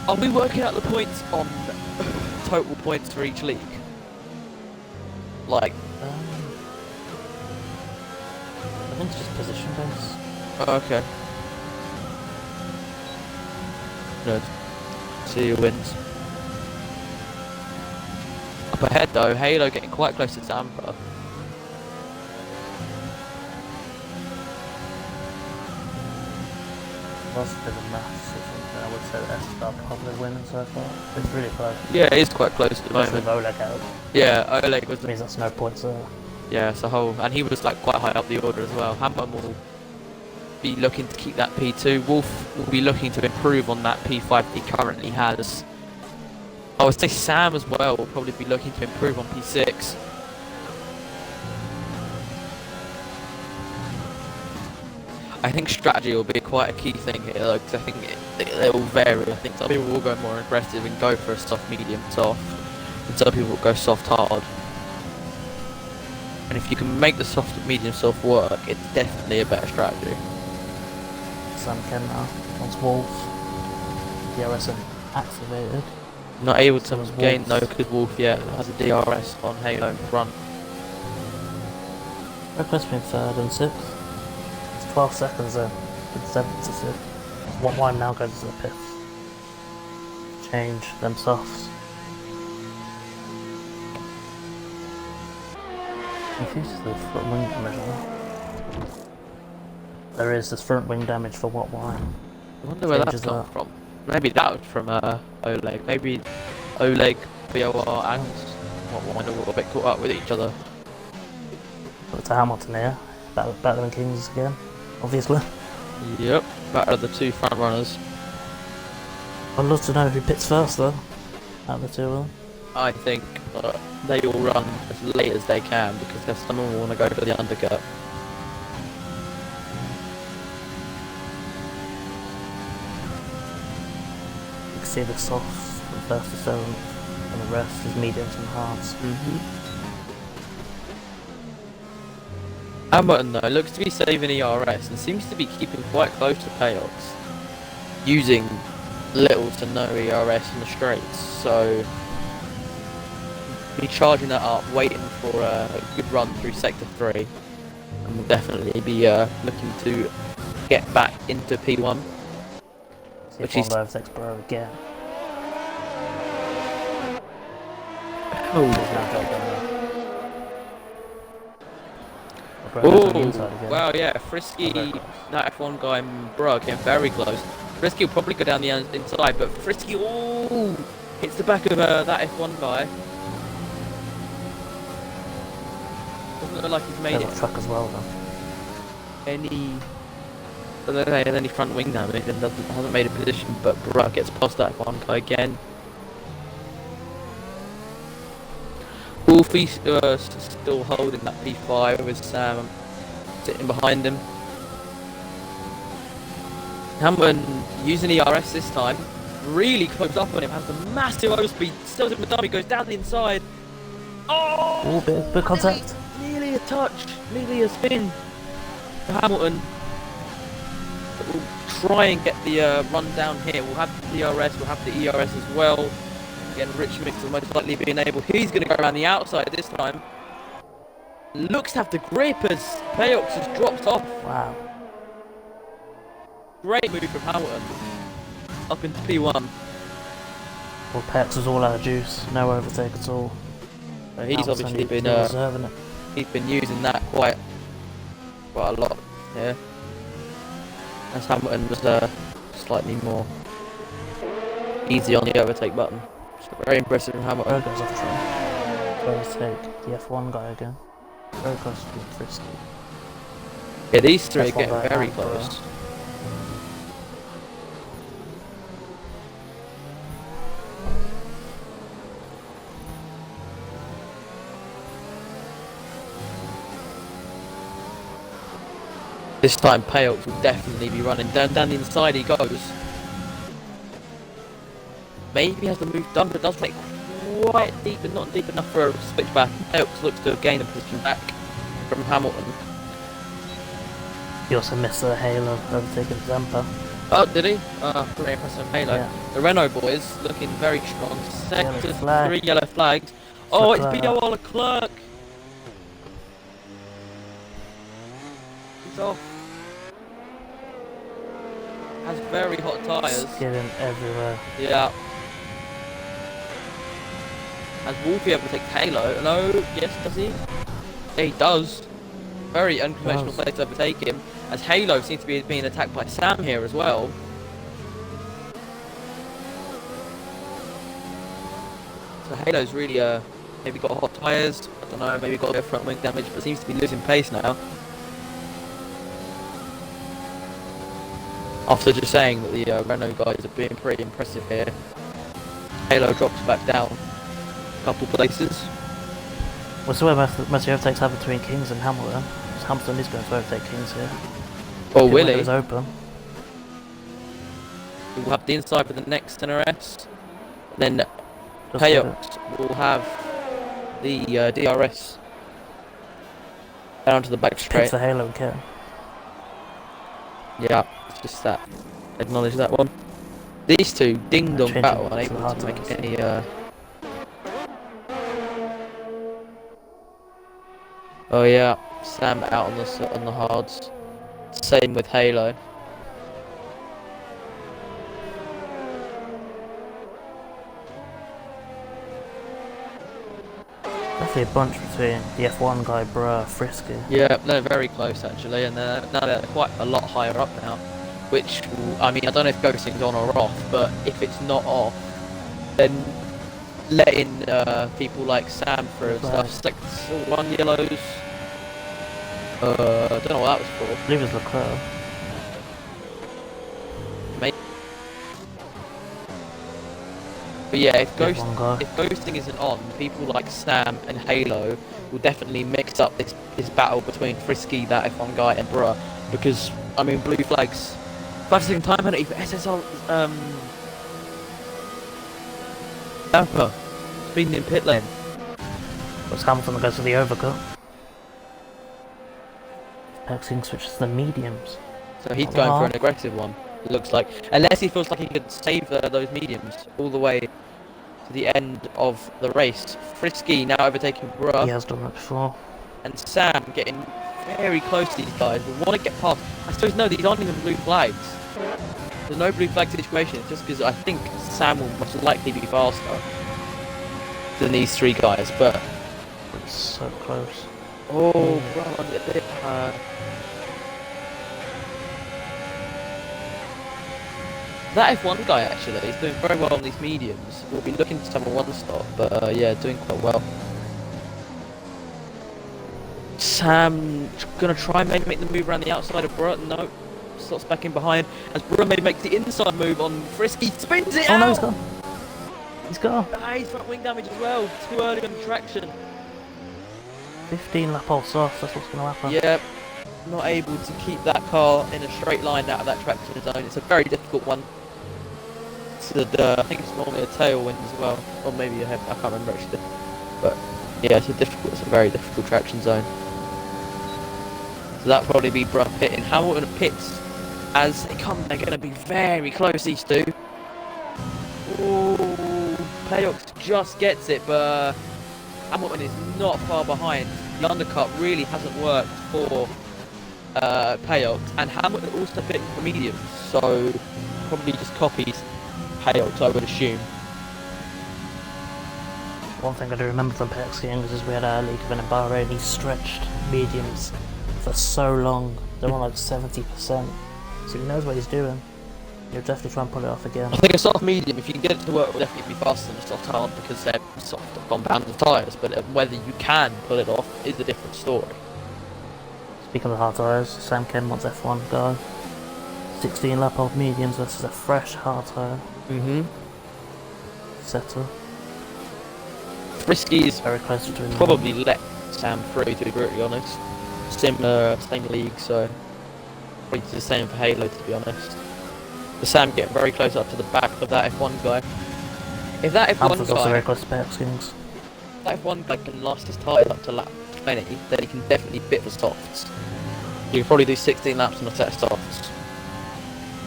Are we working out the points on total points for each league? Like, I think it's just position based. Okay. Good. See who wins. Up ahead though, Halo getting quite close to Zampa. Lost a bit of maths or something. I would say that Ssr probably winning so far. It's really close. Yeah, it is quite close at the moment. With Oleg out. Yeah, Oleg was. Means that's no points there. Yeah, so and he was like quite high up the order as well. Hamilton will be looking to keep that P2. Wolf will be looking to improve on that P5 he currently has. I would say Sam as well will probably be looking to improve on P6. I think strategy will be quite a key thing here, though, because I think they will vary. I think some people will go more aggressive and go for a soft, medium, soft, and some people will go soft, hard. And if you can make the soft, medium, soft work, it's definitely a better strategy. Sam can now. Once Wolf. DRS activated. Not able to gain Wolf. no good Wolf yet. Has a DRS on Halo in front. Request between 3rd and 6th. It's 12 seconds then. It's 7th to 6th. One now goes to the 5th. Change them softs. Confuses the front wing damage. There is this front wing damage for what why? I wonder where that's come from. Maybe that was from Oleg. Maybe Oleg, BOR and what wine are a bit caught up with each other. But to Hamilton here. Better than Kings again, obviously. Yep, better the two front runners. I'd love to know who pits first though, out of the two of them. I think they all run as late as they can because someone will want to go for the undercut. You can see the softs from 1st to 7th, and the rest is mediums and hards. Hamilton though looks to be saving ERS and seems to be keeping quite close to payoffs, using little to no ERS in the straights, so be charging that up, waiting for a good run through sector 3, and will definitely be looking to get back into P1. See if Honda overtakes Bro again. Oh, wow, yeah, Frisky, that F1 guy and Bro getting very close. Frisky will probably go down the inside, but Frisky, oh, hits the back of that F1 guy. Doesn't look like he's made it. Truck as well, though. Any front wing damage and hasn't made a position, but Bro gets past that F1 guy again. Wolfie still holding that P5 with Sam sitting behind him. Hamilton using ERS this time, really close up on him, has a massive overspeed, still in the dummy, goes down the inside. Oh! Bit of contact. Nearly a touch, nearly a spin for Hamilton. But we'll try and get the run down here. We'll have the DRS, we'll have the ERS as well. Again, Rich Mix is most likely being able. He's going to go around the outside this time. Looks to have the grip as Payox has dropped off. Wow. Great move from Hamilton. Up into P1. Well, Pex was all out of juice. No overtake at all. He's obviously been he's been using that quite a lot. Yeah. As Hamilton was slightly more easy on the overtake button. So very impressive from Hamilton. Road goes off track. Overtake the F1 guy again. Very close to being frisky. Yeah, these three are F1 getting guy very and close. This time Payox will definitely be running. Down the inside he goes. Maybe he has the move done, but it does make quite deep, but not deep enough for a switchback. Payox looks to have gained a position back from Hamilton. He also missed the halo overtaking Zampa. Oh, did he? Pretty impressive halo. Yeah. The Renault boys looking very strong. Sector flag. 3 yellow flags. Oh, it's Leclerc. B.O. Leclerc. He's off. Has very hot tyres. Skidding everywhere. Yeah. Has Wolfie overtaken Halo? No, yes, does he? Yeah, he does. Very unconventional place to overtake him. As Halo seems to be being attacked by Sam here as well. So Halo's really maybe got hot tyres. I don't know, maybe got a bit of front wing damage, but seems to be losing pace now. After just saying that the Renault guys are being pretty impressive here, Halo drops back down a couple places. Well, so where most of the overtakes have between Kings and Hamilton. Because Hamilton is going to overtake Kings here. Oh, Willie. Is open. We'll have the inside for the next NRS. Then Just Payox will have the DRS down to the back Picks straight. the Halo again. Yeah, it's just that. Acknowledge that one. These two, ding dong Changing battle, to unable hard to make tyres. any. Oh yeah, Sam out on the hards. Same with Halo. Definitely a bunch between the F1 guy, Bruh, Frisky. Yeah, they're very close actually, and now they're quite a lot higher up now. Which, I mean, I don't know if ghosting's on or off, but if it's not off, then letting people like Sam through and stuff. Sector 1 yellows. I don't know what that was for. I believe it's Leclerc. Maybe. But yeah, if F1 guy. ghosting isn't on, people like Sam and Halo will definitely mix up this battle between Frisky, that F1 guy, and Bruh, because I mean blue flags. 5-second time penalty for SSR Tampa speeding in pit lane. What's Hamilton that goes for the overcut? King switches to the mediums. So he's going for an aggressive one, it looks like. Unless he feels like he could save those mediums all the way to the end of the race. Frisky now overtaking Bruh. He has done that before. And Sam getting very close to these guys. We want to get past. I suppose no, these aren't even blue flags. There's no blue flag situation. It's just because I think Sam will most likely be faster than these three guys. But It's so close. oh, bro, a bit. That F1 guy actually is doing very well on these mediums. We'll be looking to have a one stop, but yeah, doing quite well. Sam gonna try and maybe make the move around the outside of Bruh. No, slots back in behind as Bruh maybe makes the inside move on Frisky. Spins it out. Oh no, he's gone. He's gone. Ah, he's front wing damage as well. Too early on the traction. 15 lap pulse off. That's what's going to happen. Yeah, not able to keep that car in a straight line out of that traction zone. It's a very difficult one. I think it's normally a tailwind as well, or maybe a head. I can't remember actually. But yeah, it's a very difficult traction zone. So that'll probably be Bruh pitting. Hamilton pits as they come. They're going to be very close, these two. Ooh, Payox just gets it, but Hamilton is not far behind. The undercut really hasn't worked for Payox, and Hamilton also pitting for mediums, so probably just copies Payox, I would assume. One thing I do remember from Pex Games is we had our league event in Bahrain. He stretched mediums for so long. They're on like 70%. So he knows what he's doing. You'll definitely try and pull it off again. I think a soft medium, if you can get it to work, will definitely be faster than a soft hard because they're soft compounded tyres, but whether you can pull it off is a different story. Speaking of hard tyres, Sam Ken wants F1 guy. 16 lap old mediums versus a fresh hard tyre. Setter. Frisky is Very close to doing probably let Sam through, to be brutally honest. Similar, same league, so probably the same for Halo, to be honest. But Sam getting very close up to the back of that F1 guy. If that F1 also guy, very close to Paylock Kings. that F1 guy can last his tyres up to lap 20, then he can definitely bit for softs. You can probably do 16 laps on a set of softs.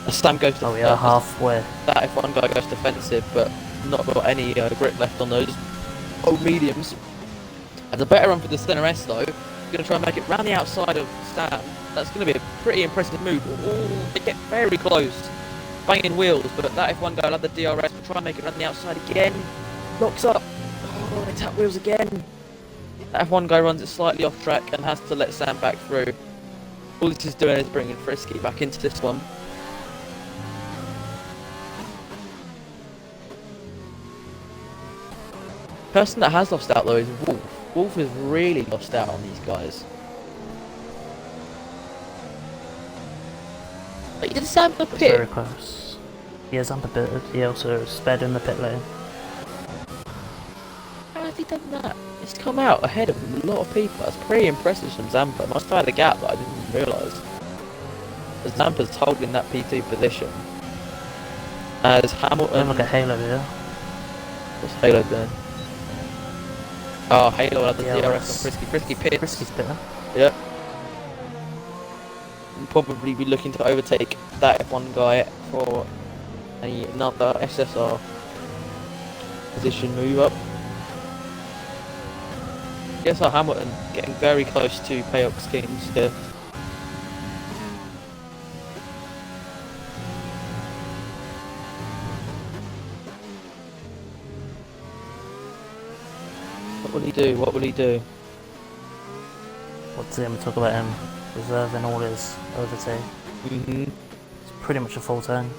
As Sam goes to we are halfway. that F1 guy goes defensive, but not got any grip left on those old mediums. And the better run for the Ssr S though, going to try and make it round the outside of Sam. That's going to be a pretty impressive move. Oh, they get very close, banging wheels, but that F1 guy will have the DRS, will try and make it round the outside again. Locks up. Oh, they tap wheels again. That F1 guy runs it slightly off track and has to let Sam back through. All this is doing is bringing Frisky back into this one. Person that has lost out though is Wolf. Wolf has really lost out on these guys. But he did Sam the pit. Very close. He has underbitted. He also sped in the pit lane. How has he done that? He's come out ahead of a lot of people. That's pretty impressive from Zampa. Must have had a gap that I didn't even realise. Zampa's holding that P2 position. As Hamilton... Look at Halo here. What's Halo doing? Oh, Halo had the DRS on Frisky. Frisky pits. Frisky's bitter. Yep. We'll probably be looking to overtake that F1 guy for another SSR position move up. Guess our Hamilton getting very close to Payox Kings here. What will he do? What will he do? What's him? Talk about him reserving all his overtake. It's pretty much a full tank.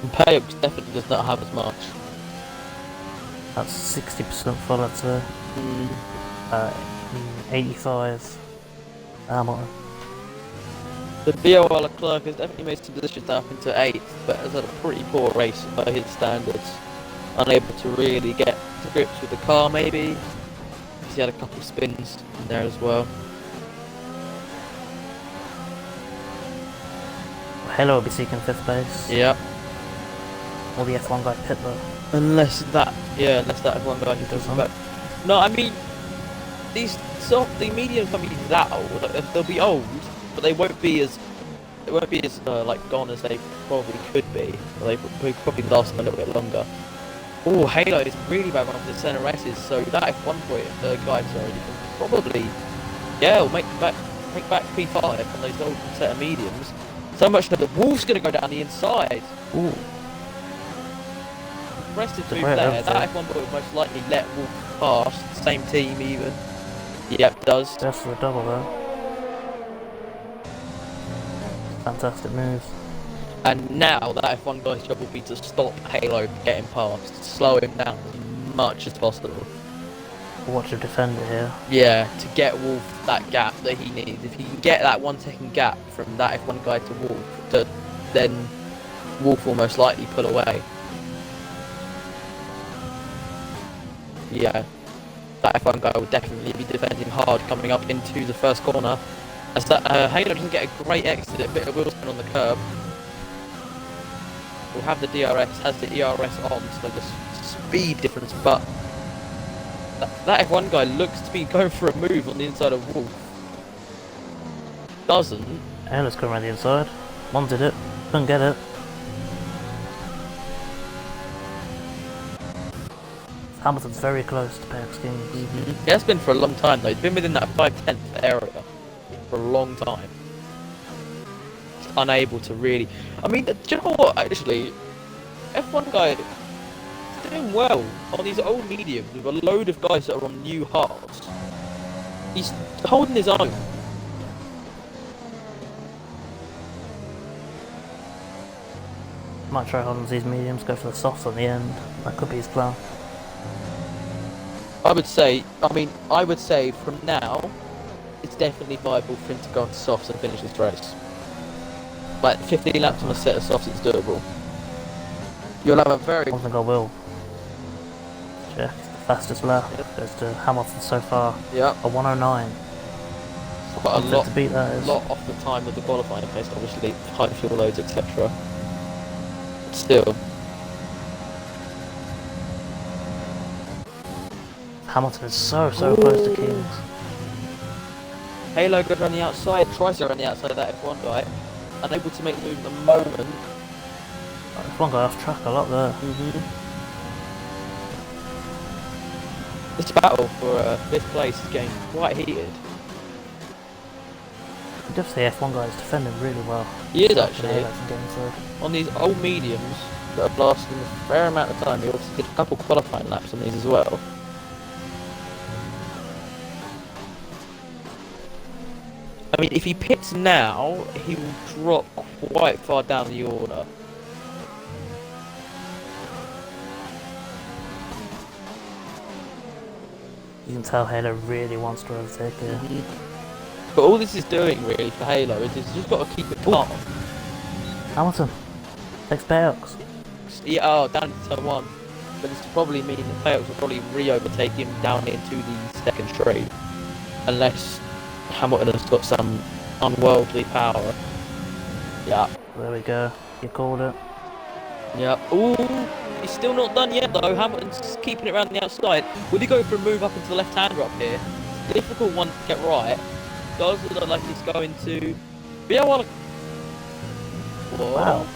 And Payox definitely does not have as much. That's 60% full, I'd say. 85 Hamilton. The BOL Leclerc has definitely made some positions up into 8th, but has had a pretty poor race by his standards. Unable to really get to grips with the car, maybe. He had a couple of spins in there as well. Halo will be seeking 5th place. Yeah. Or the F1 guy pit though. Unless that F1 guy does come back. No, I mean, the mediums can't be that old. Like, they'll be old, but they won't be as like gone as they probably could be. They probably last a little bit longer. Oh, Halo is really bad one of the Ssr S's, so that F1 guy, sorry, you can probably, will make back P5 on those old set of mediums. So much that the Wolf's going to go down the inside. Ooh. Impressive move there. That F1 boy would most likely let Wolf past, same team even. Yep, does. Just for a double though. Fantastic move. And now that F1 guy's job will be to stop Halo getting past, slow him down as much as possible. Watch him defend it here. Yeah, to get Wolf that gap that he needs. If he can get that 1 second gap from that F1 guy to Wolf, then Wolf will most likely pull away. Yeah, that F1 guy will definitely be defending hard coming up into the first corner. As that Halo doesn't get a great exit, a bit of wheel spin on the curb. Will have the DRS, has the ERS on, so the speed difference, but that F1 guy looks to be going for a move on the inside of Wolf. Doesn't. And let's go around the inside. Wanted it, couldn't get it. Hamilton's very close to Payox Kings. He has been for a long time though, he's been within that 5/10 area for a long time. He's unable to really... I mean, do you know what actually? F1 guy is doing well on these old mediums with a load of guys that are on new hards. He's holding his own. Might try holding these mediums, go for the softs on the end. That could be his plan. I would say from now, it's definitely viable for him to go on to softs and finish this race. Like 15 laps on a set of softs is doable. You'll have a very... I think I will. Check the fastest lap. Goes to Hamilton so far. Yep. A 109. But a lot, to beat that is. lot off the time of the qualifying pace, obviously, high fuel loads, etc. Still. Hamilton is so close to Kings. Halo goes around the outside, tries to go around the outside of that F1 guy, unable to make the move at the moment. F1 guy off track a lot there. This battle for 5th place is getting quite heated. You have to say F1 guy is defending really well. He is actually. Through. On these old mediums that are blasting a fair amount of time, he obviously did a couple qualifying laps on these as well. I mean, if he pits now, he will drop quite far down the order. You can tell Halo really wants to overtake here. But all this is doing really for Halo is he's just got to keep it calm. Hamilton takes Bayeux. Yeah, down to turn 1. But this will probably mean that Bayeux will probably re-overtake him down into the second straight. Unless Hamilton has got some unworldly power. Yeah. There we go. You called it. Yep. Ooh, he's still not done yet though. Hamilton's keeping it around the outside. Will he go for a move up into the left-hander up here? Difficult one to get right. Does look like he's going to be able to... Wow.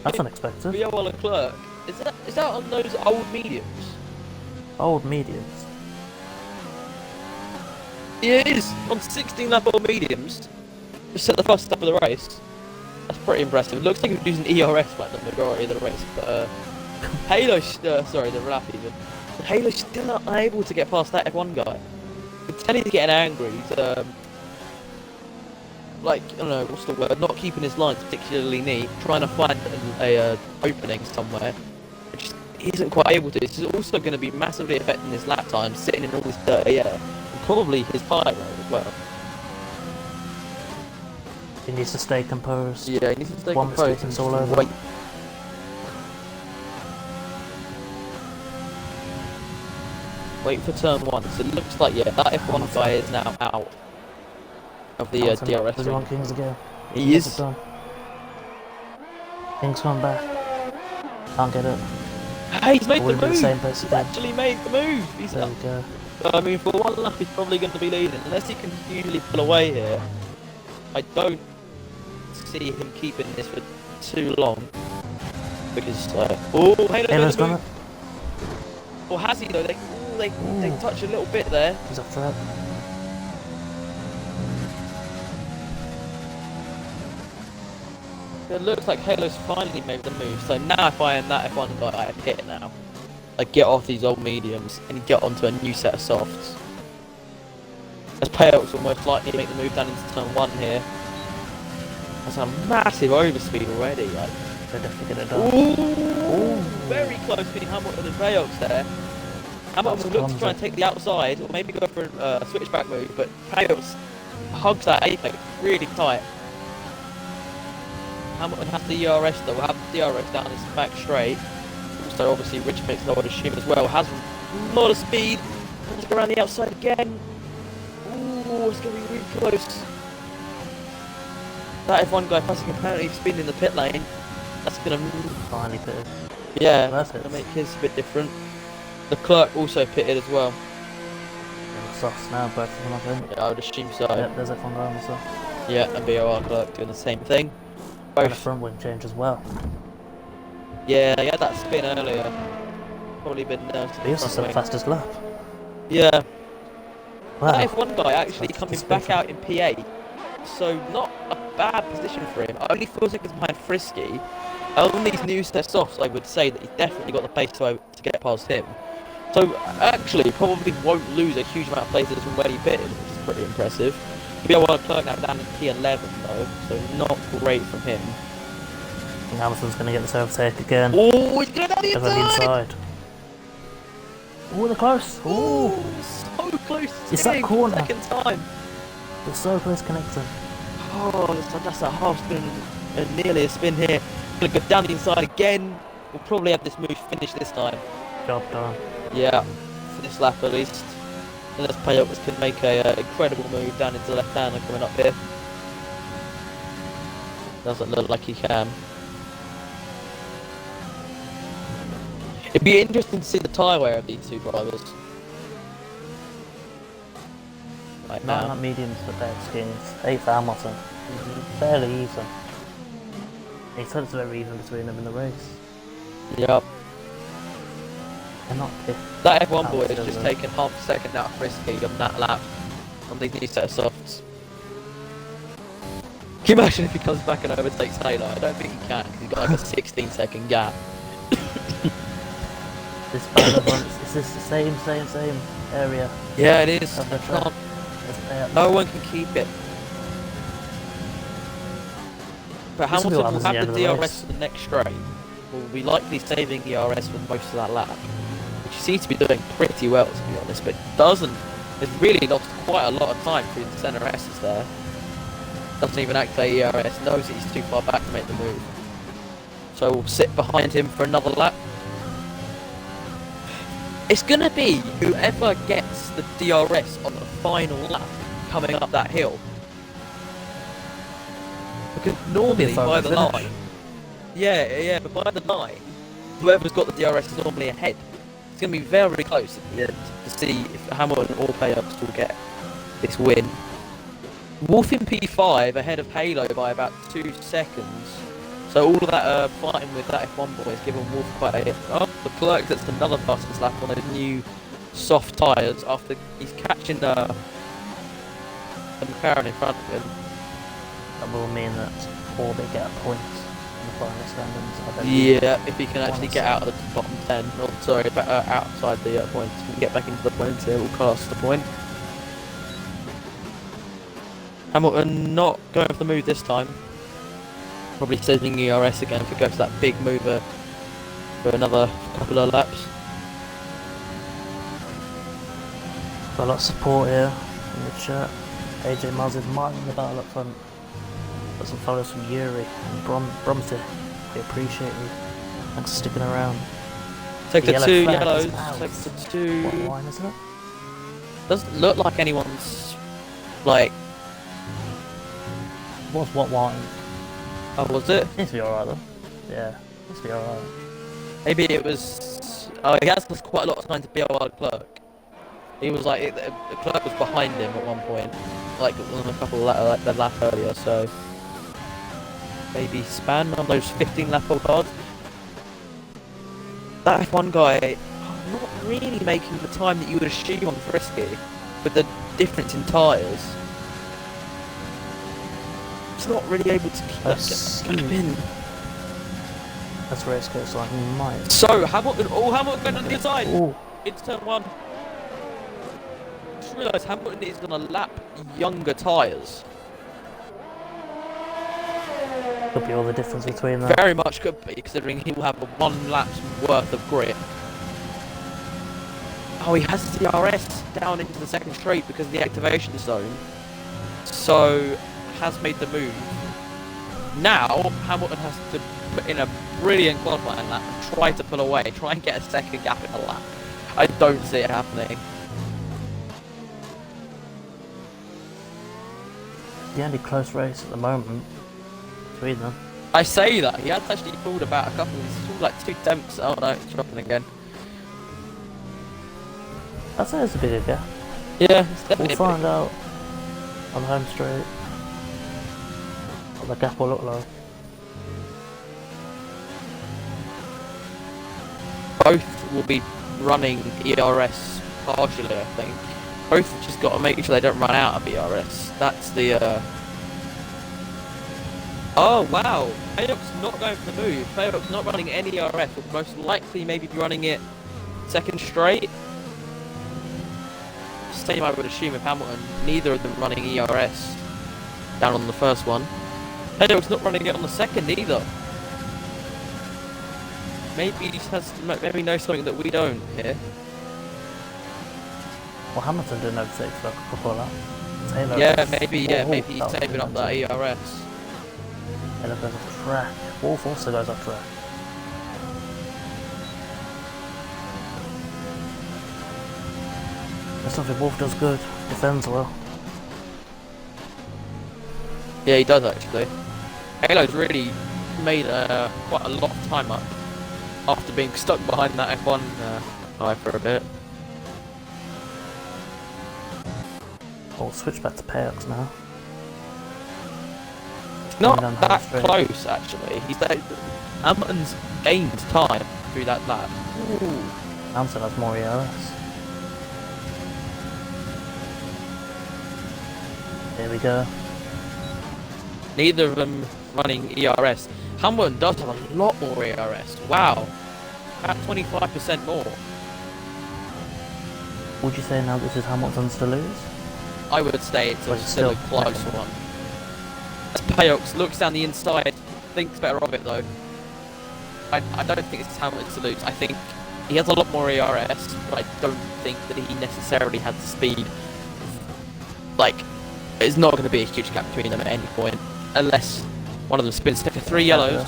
That's unexpected. Be able to clerk. Is that on those old mediums? Old mediums? Yeah, it is! On 16 lap old mediums. Just set the fastest up of the race. That's pretty impressive. It looks like he was using ERS like the majority of the race, but Halo, sorry, the lap even. But Halo's still not able to get past that F1 guy. You can tell he's getting angry. He's, like, I don't know, what's the word? Not keeping his lines particularly neat, trying to find a opening somewhere. It just isn't quite able to. This is also going to be massively affecting his lap time, sitting in all this dirty air, and probably his tyre as well. He needs to stay composed. Yeah, he needs to stay One composed. mistake, it's all over. Wait. Wait for turn 1. So it looks like, yeah, that F1 guy is now out of the DRS. Does he want Kings again? He is. Done. Kings coming back. Can't get it. Hey, he's made the move! He's actually made the move! He's there we go. I mean, for one lap he's probably going to be leading. Unless he can usually pull away here, I don't see him keeping this for too long. Because, oh, Halo's done it. Or has he though? They touch a little bit there. He's up threat. It looks like Halo's finally made the move. So now if I am that F1 guy, I pit now. I get off these old mediums and get onto a new set of softs. As Payouts will most likely make the move down into turn 1 here. That's a massive overspeed already. Like, They're definitely going to die. ooh, very close between Hamilton and Payouts there. Hamilton will look to try and take the outside, or maybe go for a switchback move, but Payouts hugs that apex really tight. Hamilton has the ERS though, will have the DRS down his back straight. Also, obviously, Rich makes, I would assume as well, has a lot of speed. Let's go around the outside again. Ooh, it's going to be really close. That F1 guy passing apparently speeding in the pit lane. That's going to... Finally pitted. Yeah, that's going to make his a bit different. The clerk also pitted as well. Softs now, both of them, I think. Yeah, I would assume so. Yep, there's F1 guy on the soft. Yeah, and BOR clerk doing the same thing. And a front wing change as well. Yeah, he had that spin earlier. Probably been nerfed. He also set the fastest lap. Yeah. Wow. That F1 guy actually coming back out in P8. So not a bad position for him. Only 4 seconds behind Frisky. On these new set softs, I would say that he's definitely got the pace to get past him. So actually, probably won't lose a huge amount of places from where he pitted, which is pretty impressive. He'll be able to clerk now down in P11 though, so not great from him. think Hamilton's going to get this overtake again. Oh, he's going down the Goes on the inside! inside. Oh, they're close. Oh, so close to it's that winning corner. for the second time. They're so close connecting. Oh, that's a half spin and nearly a spin here. Gonna go down the inside again. We'll probably have this move finished this time. Job done. Yeah, for this lap at least. Unless Payocas can make a incredible move down into the left hander coming up here. Doesn't look like he can. It'd be interesting to see the tyre wear of these two drivers. Right now. Not mediums for Dave Skins. 8th Hamilton. Fairly even. He said it's very even between them in the race. Yep. They're not picked. That F1 boy has just taken half a second out of Frisky on that lap on these new set of softs. Can you imagine if he comes back and overtakes Taylor? I don't think he can because he's got like a 16-second gap. This bad of one, is this the same area? Yeah, it is. Of the track? No one can keep it. But Hamilton will have the DRS for the next straight. Will be likely saving the ERS for most of that lap, which he seems to be doing pretty well, to be honest. But has really lost quite a lot of time through the centre S's there. Doesn't even activate ERS. Knows that he's too far back to make the move. So we'll sit behind him for another lap. It's gonna be whoever gets the DRS on the final lap coming up that hill. Because normally by the line, but by the line, whoever's got the DRS is normally ahead. It's gonna be very close at the end to see if Hamilton or Payocas will get this win. Wolf in P5 ahead of Halo by about 2 seconds. So all of that fighting with that F1 boy has given Wolf quite a hit. Oh, the Clerk gets another fastest lap on those new soft tyres after he's catching the McLaren in front of him. That will mean that Orbit get a point in the final standings. Yeah, if he can actually get out of the bottom 10, or sorry, outside the points, he can get back into the points here, we'll cast the point. Hamilton not going for the move this time. Probably saving ERS again if it goes to that big mover for another couple of laps. Got a lot of support here in the chat. AJ Miles is minding the battle up front. Got some follows from Yuri and Bromsey. We appreciate you. Thanks for sticking around. Take the 2 yellows. Take the 2. What wine, isn't it? Doesn't look like anyone's like. What's what wine? Oh, was it? Seems to be alright though. Yeah, seems to be alright. Maybe it was. Oh, he has quite a lot of time to be a wild Clerk. He was like the Clerk was behind him at one point, like on a couple of like the lap earlier. So maybe span on those 15 lap old cards. That F1 guy, not really making the time that you would assume on Frisky, with the difference in tyres. He's not really able to keep that in. That's race goes like might. So Hamilton going on the inside. Ooh. Into turn 1. Just realised Hamilton is going to lap younger tyres. Could be all the difference between that. Very much could be, considering he will have a 1 lap's worth of grip. Oh, he has his DRS down into the second straight because of the activation zone. So has made the move. Now Hamilton has to put in a brilliant qualifying lap and try to pull away, try and get a second gap in the lap. I don't see it happening. The only close race at the moment between them. I say that, he has actually pulled about a couple, he's pulled like 2 tenths. Oh no, it's dropping again. I'd say it's a bigger gap. Yeah, it's definitely We'll find out on the home straight what the gap will look like. Both will be running ERS partially, I think. Both have just got to make sure they don't run out of ERS. That's the Oh wow! Payoc's not going for the move. Payoc's not running any ERS. Will most likely maybe be running it second straight. Same I would assume with Hamilton. Neither of them running ERS down on the first one. Payoc's not running it on the second either. Maybe he has, maybe knows something that we don't here. Well, Hamilton didn't overtake for a couple of laps. Taylor Maybe he's saving up that ERS. Taylor goes off track. Wolf also goes off track. That's something Wolf does good. Defends well. Yeah, he does actually. Halo's really made quite a lot of time up after being stuck behind that F1 guy for a bit. We'll switch back to Payox now. It's not that close actually. He's like, Hamilton's gained time through that lap. Ooh. Hamilton has more ERS. Here we go. Neither of them running ERS. Hamilton does have a lot more ERS. Wow. About 25% more. Would you say now this is Hamilton's to lose? I would say it's still a close one. As Payox looks down the inside, thinks better of it though. I don't think it's Hamilton's to lose. I think he has a lot more ERS, but I don't think that he necessarily has the speed. Like, it's not going to be a huge gap between them at any point, unless one of them spins for 3 yellows.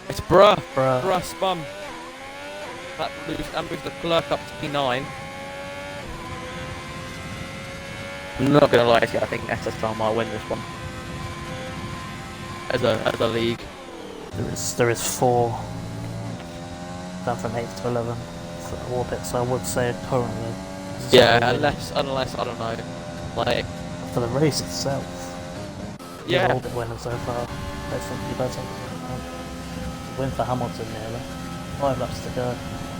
It's bruh spun. That moves the clerk up to P9. I'm not gonna lie to you, I think SSR might win this one. As a league. There is 4 down from 8 to 11 for Orbit, so I would say currently. Yeah, unless I don't know. Like, for the race itself. Yeah. Orbit winning so far. You better win for Hamilton nearly. 5 laps to go.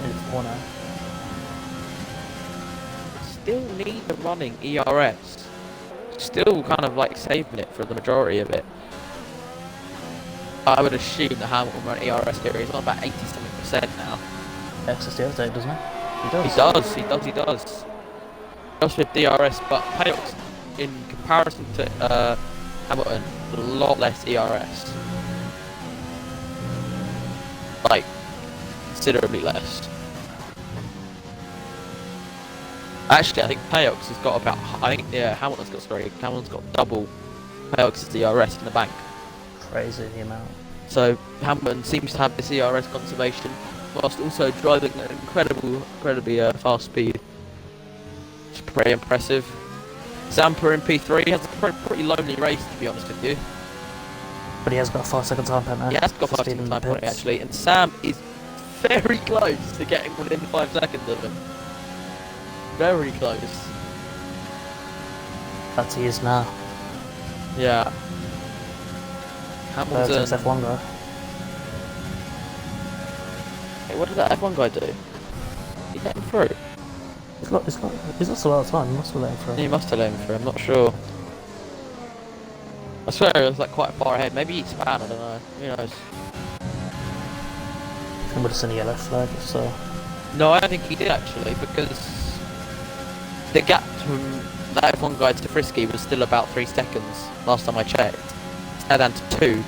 It's 1 out. Still need the running ERS. Still kind of like saving it for the majority of it. I would assume that Hamilton run ERS here. He's on about 80-something% now. Exits the overtake, doesn't he? He does. Just with DRS, but Payox, in comparison to Hamilton, a lot less ERS. Like, considerably less. Actually, I think Payox has got about. Hamilton's got double Payox's DRS in the bank. Crazy the amount. So Hamilton seems to have this ERS conservation, whilst also driving at an incredibly fast speed. It's pretty impressive. Zampa in P3 has a pretty lonely race, to be honest with you. But he has got a 5-second time penalty. He has got 5 second time penalty actually, and Sam is very close to getting within 5 seconds of him. Very close. That's he is now. Yeah. Hamilton. F1 guy. Hey, what did that F1 guy do? He let him through. He's lost a lot of time. He must have let him through. He must have let him through. I'm not sure. I swear it was like quite far ahead. Maybe he span. I don't know. Who knows? He would have seen a yellow flag if so. No, I don't think he did actually, because the gap from that F1 guy to Frisky was still about 3 seconds last time I checked. It's now down to 2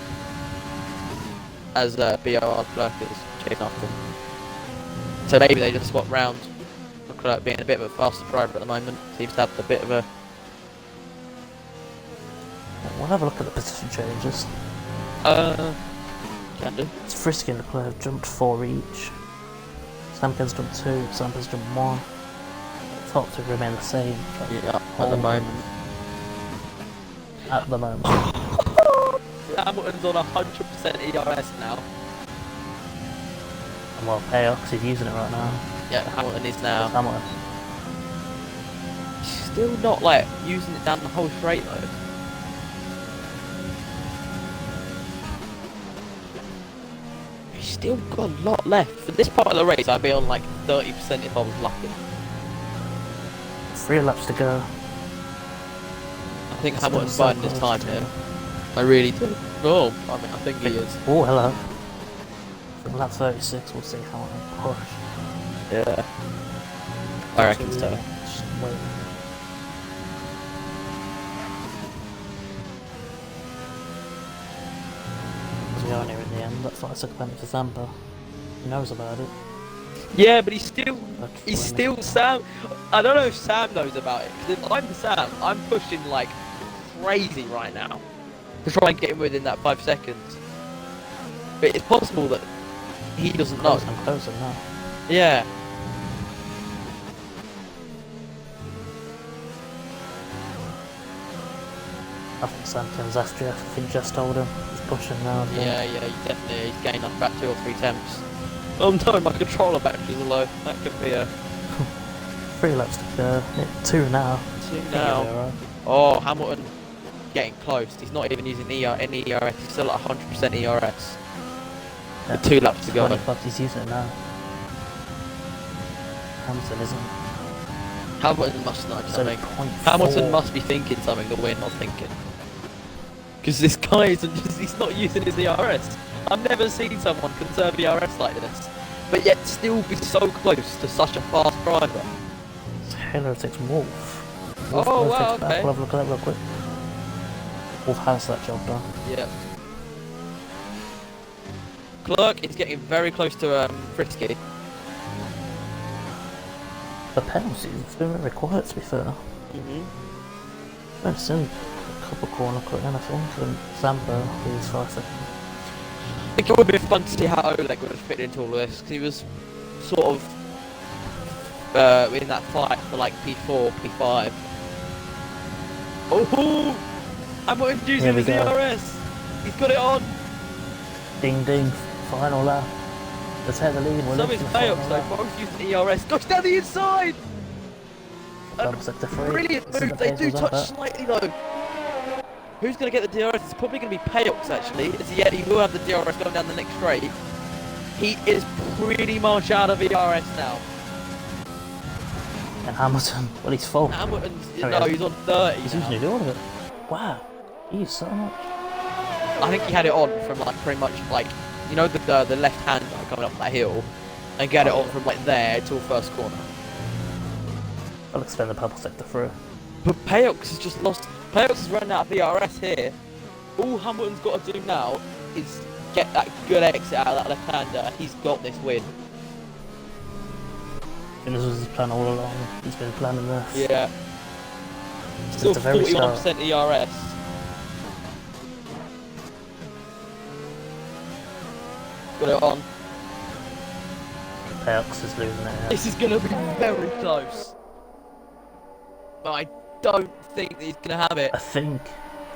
as BOR lurkers chasing after him. So maybe they just swapped round. Looking like being a bit of a faster driver at the moment. Seems to have a bit of a. We'll have a look at the position changes. Can do. It's Frisky and Leclerc have jumped 4 each. Sampkin's jumped 2, Zampa's jumped 1. The top 2 remain the same. Yeah, at the moment. At the moment. Hamilton's on 100% ERS now. And well, Payox, he's using it right now. Yeah, Hamilton is now. Hamilton. Still not like using it down the whole straight though. He's still got a lot left. For this part of the race, I'd be on like 30% if I was lucky. 3 laps to go. I think Hamilton's buying this time here. I really do. Oh, I mean, I think he is. Oh, hello. From lap 36, we'll see Hamilton push. Yeah. I reckon so. Just wait. We are near in the end. That's 5 second penalty for Zampa. He knows about it. Yeah, but he's still When- Sam. I don't know if Sam knows about it. Because if I'm Sam, I'm pushing like crazy right now to try and get him within that 5 seconds. But it's possible that he doesn't know. I'm closer now. Yeah. I think Sam comes after you. I think just told him. He's pushing now. I think. Yeah, he's gained like about 2 or 3 temps. Oh no, my controller batteries are low. That could be a 3 laps to go. 2 now. 2 I think now. he'll be alright. Oh, Hamilton getting close. He's not even using any ERS. He's still at 100% ERS. Yeah. With 2 laps to go. 20 bucks, he's using it now. Hamilton isn't. Hamilton must know So something. 0.4. Hamilton must be thinking something that we're not thinking. Because this guy he's not using his ERS. I've never seen someone conserve ERS like this. But yet still be so close to such a fast driver. Halo takes Wolf. Oh, wow, takes back. okay. We'll have a look at that real quick. Wolf has that job done. Yeah. Clerk is getting very close to Frisky. The penalties, it's been very quiet to be fair. I've seen a couple corner cut in, I think, and Zambo is 5 seconds. I think it would be fun to see how Oleg would have fit into all of this, because he was sort of in that fight for like P4, P5. Oh! Hamilton's using his ERS! He's got it on! Ding ding, final lap. Let's take the lead. Some is Payox though, both using ERS. Goes down the inside! Brilliant move, they do touch slightly though. Who's going to get the DRS? It's probably going to be Payox actually, as yet he will have the DRS going down the next straight. He is pretty much out of ERS now. And Hamilton, well, he's full. Hamilton's, no, he's on 30 He's now. using all of it. Wow, he used so much. I think he had it on from like pretty much like, you know, the left hander coming up that hill, and get it on from like there till first corner. I'll extend the purple sector through. But Payox has just lost. Payox has run out of ERS here. All Hamilton's got to do now is get that good exit out of that left hander, and he's got this win. And this was his plan all along. He's been planning this. Yeah. Still 41% ERS. Got it on. Payox is losing it. Yeah. This is going to be very close. But I don't think he's going to have it. I think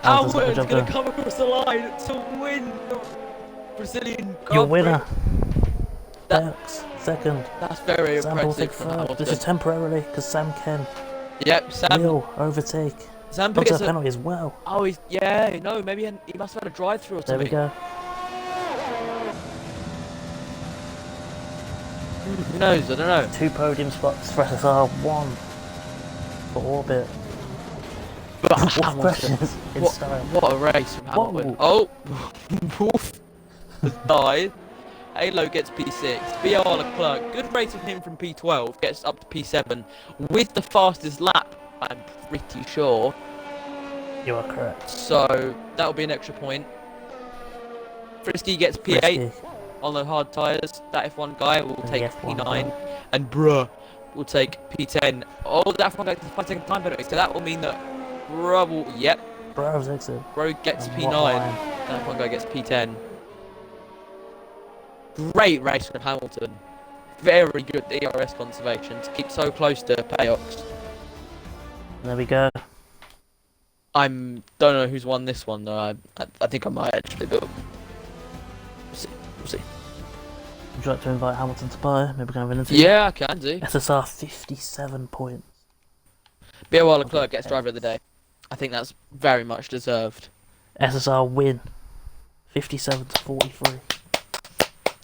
Hamilton's going to come across the line to win the Brazilian Grand your winner. Prix. Payox, second. That's very Sam will impressive take from third. Hamilton. This is temporarily because Sam can. Yep, Sam will overtake. Sam Not gets a penalty as well. Oh, no, maybe he must have had a drive-through or There something. we go. Who knows? I don't know. 2 podium spots for SSR, 1 for Orbit. But Hamilton, in style. what a race from Hamilton. Oh, Wolf has died. Halo gets P6. BR Leclerc, good race of him from P12, gets up to P7 with the fastest lap, I'm pretty sure. You are correct. So that'll be an extra point. Frisky gets P8 Frisky. on the hard tyres. That F1 guy will take F1 P9, guy. and Bruh will take P10. Oh, that F1 guy gets 5 second time penalty, so that will mean that Bruh will, yep, Bro's exit. Bro gets And P9, what line? that F1 guy gets P10. Great race from Hamilton. Very good ERS conservation to keep so close to Payox. There we go. Don't know who's won this one though. I think I might actually, but we'll see. We'll see. Would you like to invite Hamilton to buy? Maybe we can have an interview. Yeah, I can do. SSR 57 points. BR Leclerc gets driver of the day. I think that's very much deserved. SSR win. 57 to 43.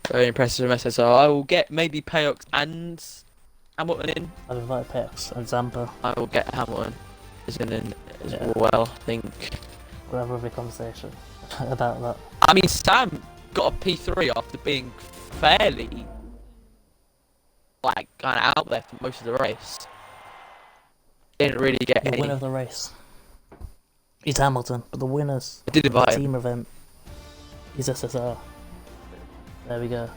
Very impressive from SSR. I will get maybe Payox and Hamilton in. I've invited Pex and Zampa. I will get Hamilton in as Yeah. well, I think. We'll have a big conversation about that. I mean, Sam got a P3 after being fairly, like, kind of out there for most of the race. Didn't really get The any. winner of the race is Hamilton, but the winners I did of the invite him. team event is SSR. There we go.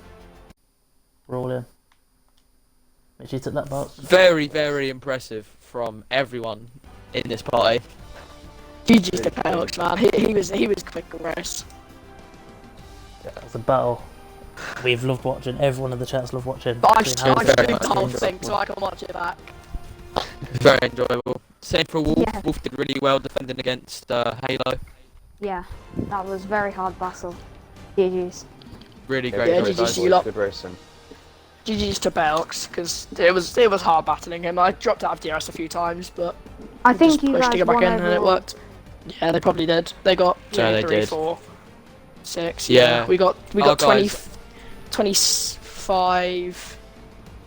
rolling. Which you took that box. Very, very impressive from everyone in this party. GG's to Pelix, man. He was quick and race. Yeah, it was a battle. We've loved watching. Everyone in the chat's loved watching. But I've Between streamed very the whole much. thing so I can watch it back. Very enjoyable. Same for Wolf. Yeah. Wolf did really well defending against Halo. Yeah, that was very hard battle. GG's. Really great Yeah, choice, GG's guys. you lot. Good racing. GG's to Pelix, because it was hard battling him. I dropped out of DRS a few times, but I think just you pushed guys to get back won in and it overall. worked. Yeah, they probably did. They got Yeah, they 3, did. 4, 6. Yeah. We got Our 20, guys- 25, So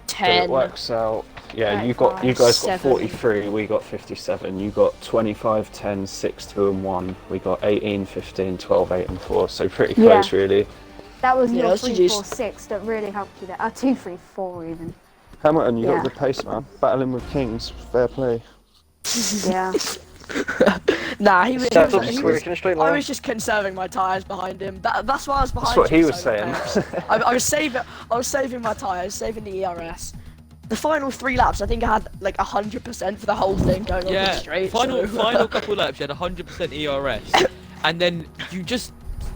10. it works out. Yeah, Right, you guys got 7. 43, we got 57. You got 25, 10, 6, 2 and 1. We got 18, 15, 12, 8 and 4. So pretty Yeah. close really. That was Yeah, your that's 3, GG's. 4, 6 that really helped you there. 2, 3, 4 even. Hamilton, you Yeah. got good pace, man. Battling with Kings, fair play. Yeah. Nah, he was. Stepped up he quick was in a straight I line. was just conserving my tyres behind him. That's why I was behind. That's what you he for was so long, saying. Pelix. I was saving my tyres, saving the ERS. The final 3 laps, I think I had like 100% for the whole thing going on the Yeah, straight. final so- final couple laps you had 100% ERS, and then you just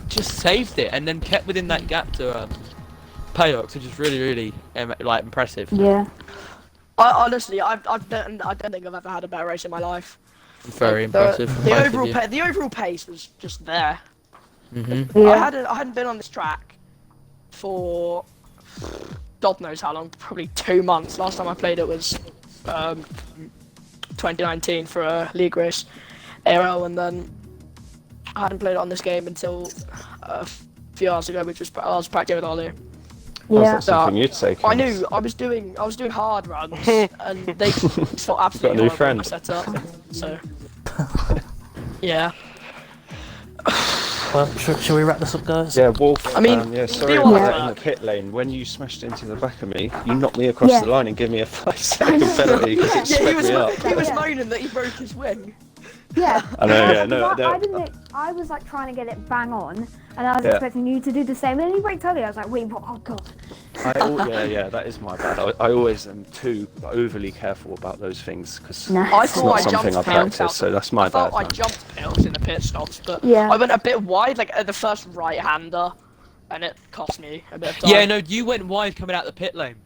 saved it, and then kept within that gap to Payox, which is really like impressive. Yeah. Honestly, I don't think I've ever had a better race in my life. Very Like, impressive. from both of you. The overall pace was just there. Mhm. Yeah. I hadn't been on this track for God knows how long, probably 2 months. Last time I played it was 2019 for a league race, ARL, and then I hadn't played it on this game until a few hours ago, which was I was practicing with Ollie. How's Yeah. that something you'd say, I Kings? knew I was doing hard runs, and they felt absolutely Got a new horrible friend. when I set up. So yeah. Well, should we wrap this up, guys? Yeah, Wolf. I mean, yeah, to sorry be about honest, that in the pit lane. When you smashed into the back of me, you knocked me across Yeah. the line and gave me a 5-second penalty because it Yeah, sped me up. he was Yeah. moaning that he broke his wing. Yeah. I know, yeah, Because no, I didn't. I was like trying to get it bang on, and I was Yeah. expecting you to do the same. And then he braked early. I was like, wait, what? Oh god. Yeah, that is my bad. I always am too overly careful about those things because No. I it's thought not I something I jumped practice, out. so that's my I thought bad. I man. jumped pills in the pit stops, but Yeah. I went a bit wide, like at the first right-hander, and it cost me a bit of time. Yeah, no, you went wide coming out the pit lane.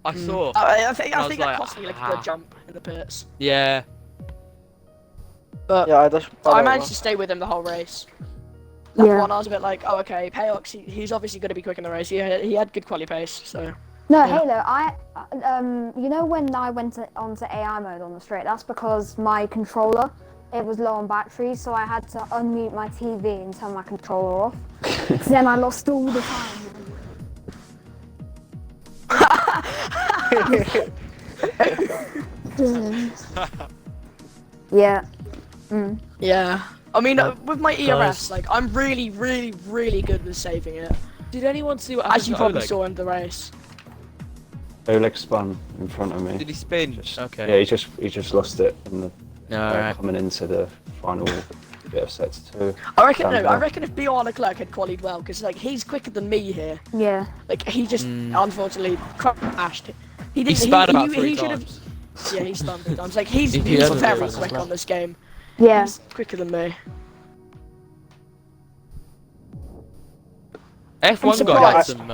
I saw. I think I was that like, cost me like a good jump in the pits, Yeah. but Yeah, I just. I managed to stay with him the whole race. That Yeah. one I was a bit like, oh okay, Payox, he's obviously going to be quick in the race. He had good quality pace, so. No, Yeah. Halo. You know when I went onto AI mode on the straight? That's because my controller, it was low on battery, so I had to unmute my TV and turn my controller off. So then I lost all the time. Yeah. Mm. Yeah. I mean, with my ERS, Guys. like, I'm really good with saving it. Did anyone see what happened As you to probably Oleg? saw in the race. Oleg spun in front of me. Did he spin? Okay. Yeah, he just lost it in the Alright. coming into the final bit of sets 2. I reckon Damn no. I well. reckon if Bjorn Leclerc had qualied well, because like he's quicker than me here. Yeah. Like he just unfortunately crashed. He He didn't. spat about 3 should have. times. Yeah, he stunned 3 times. Like he's If he very hadn't- quick on this game. Yeah. He's quicker than me. F1 I'm guy had surprised. some.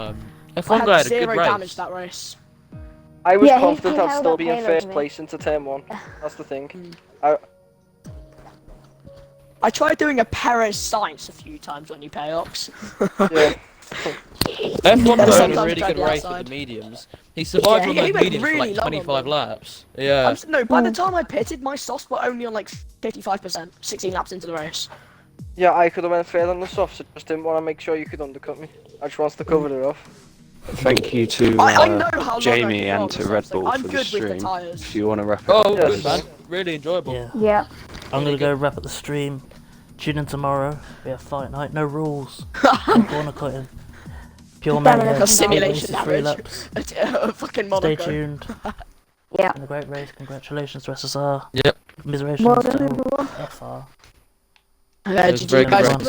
I F1 guy had had a good 0 damage race. that race. I was Yeah, he confident I'd held still up be in Halo first to me. place into turn 1. That's the thing. I tried doing a Perez Sainz a few times when you pay Ox. Yeah. F1 Yeah, guy had a sometimes really tried good the race with outside. the mediums. He survived Yeah, on he those went mediums really for like long on 25 them. laps. Yeah. No, by the time I pitted, my softs were only on like 55%, 16 laps into the race. Yeah, I could have went further on the softs. I just didn't want to make sure you could undercut me. I just wanted to cover it off. Thank you to I know how long I Jamie can and roll to this Red stuff, like, Bull I'm for the good with the stream. tyres. If you want to wrap it Oh, up, good Yes. man. Really enjoyable. Yeah. Yeah. I'm gonna go wrap up the stream. Tune in tomorrow. We have fight night. No rules. Corner cutting. Pure Damn it, mayhem. that's simulation 3 damage. laps. Fucking Stay Monaco. tuned. Yeah. Been a great race. Congratulations to SSR. Yep. Commiserations Well to done, everyone. FR. Yeah, It was GG very good guys. run.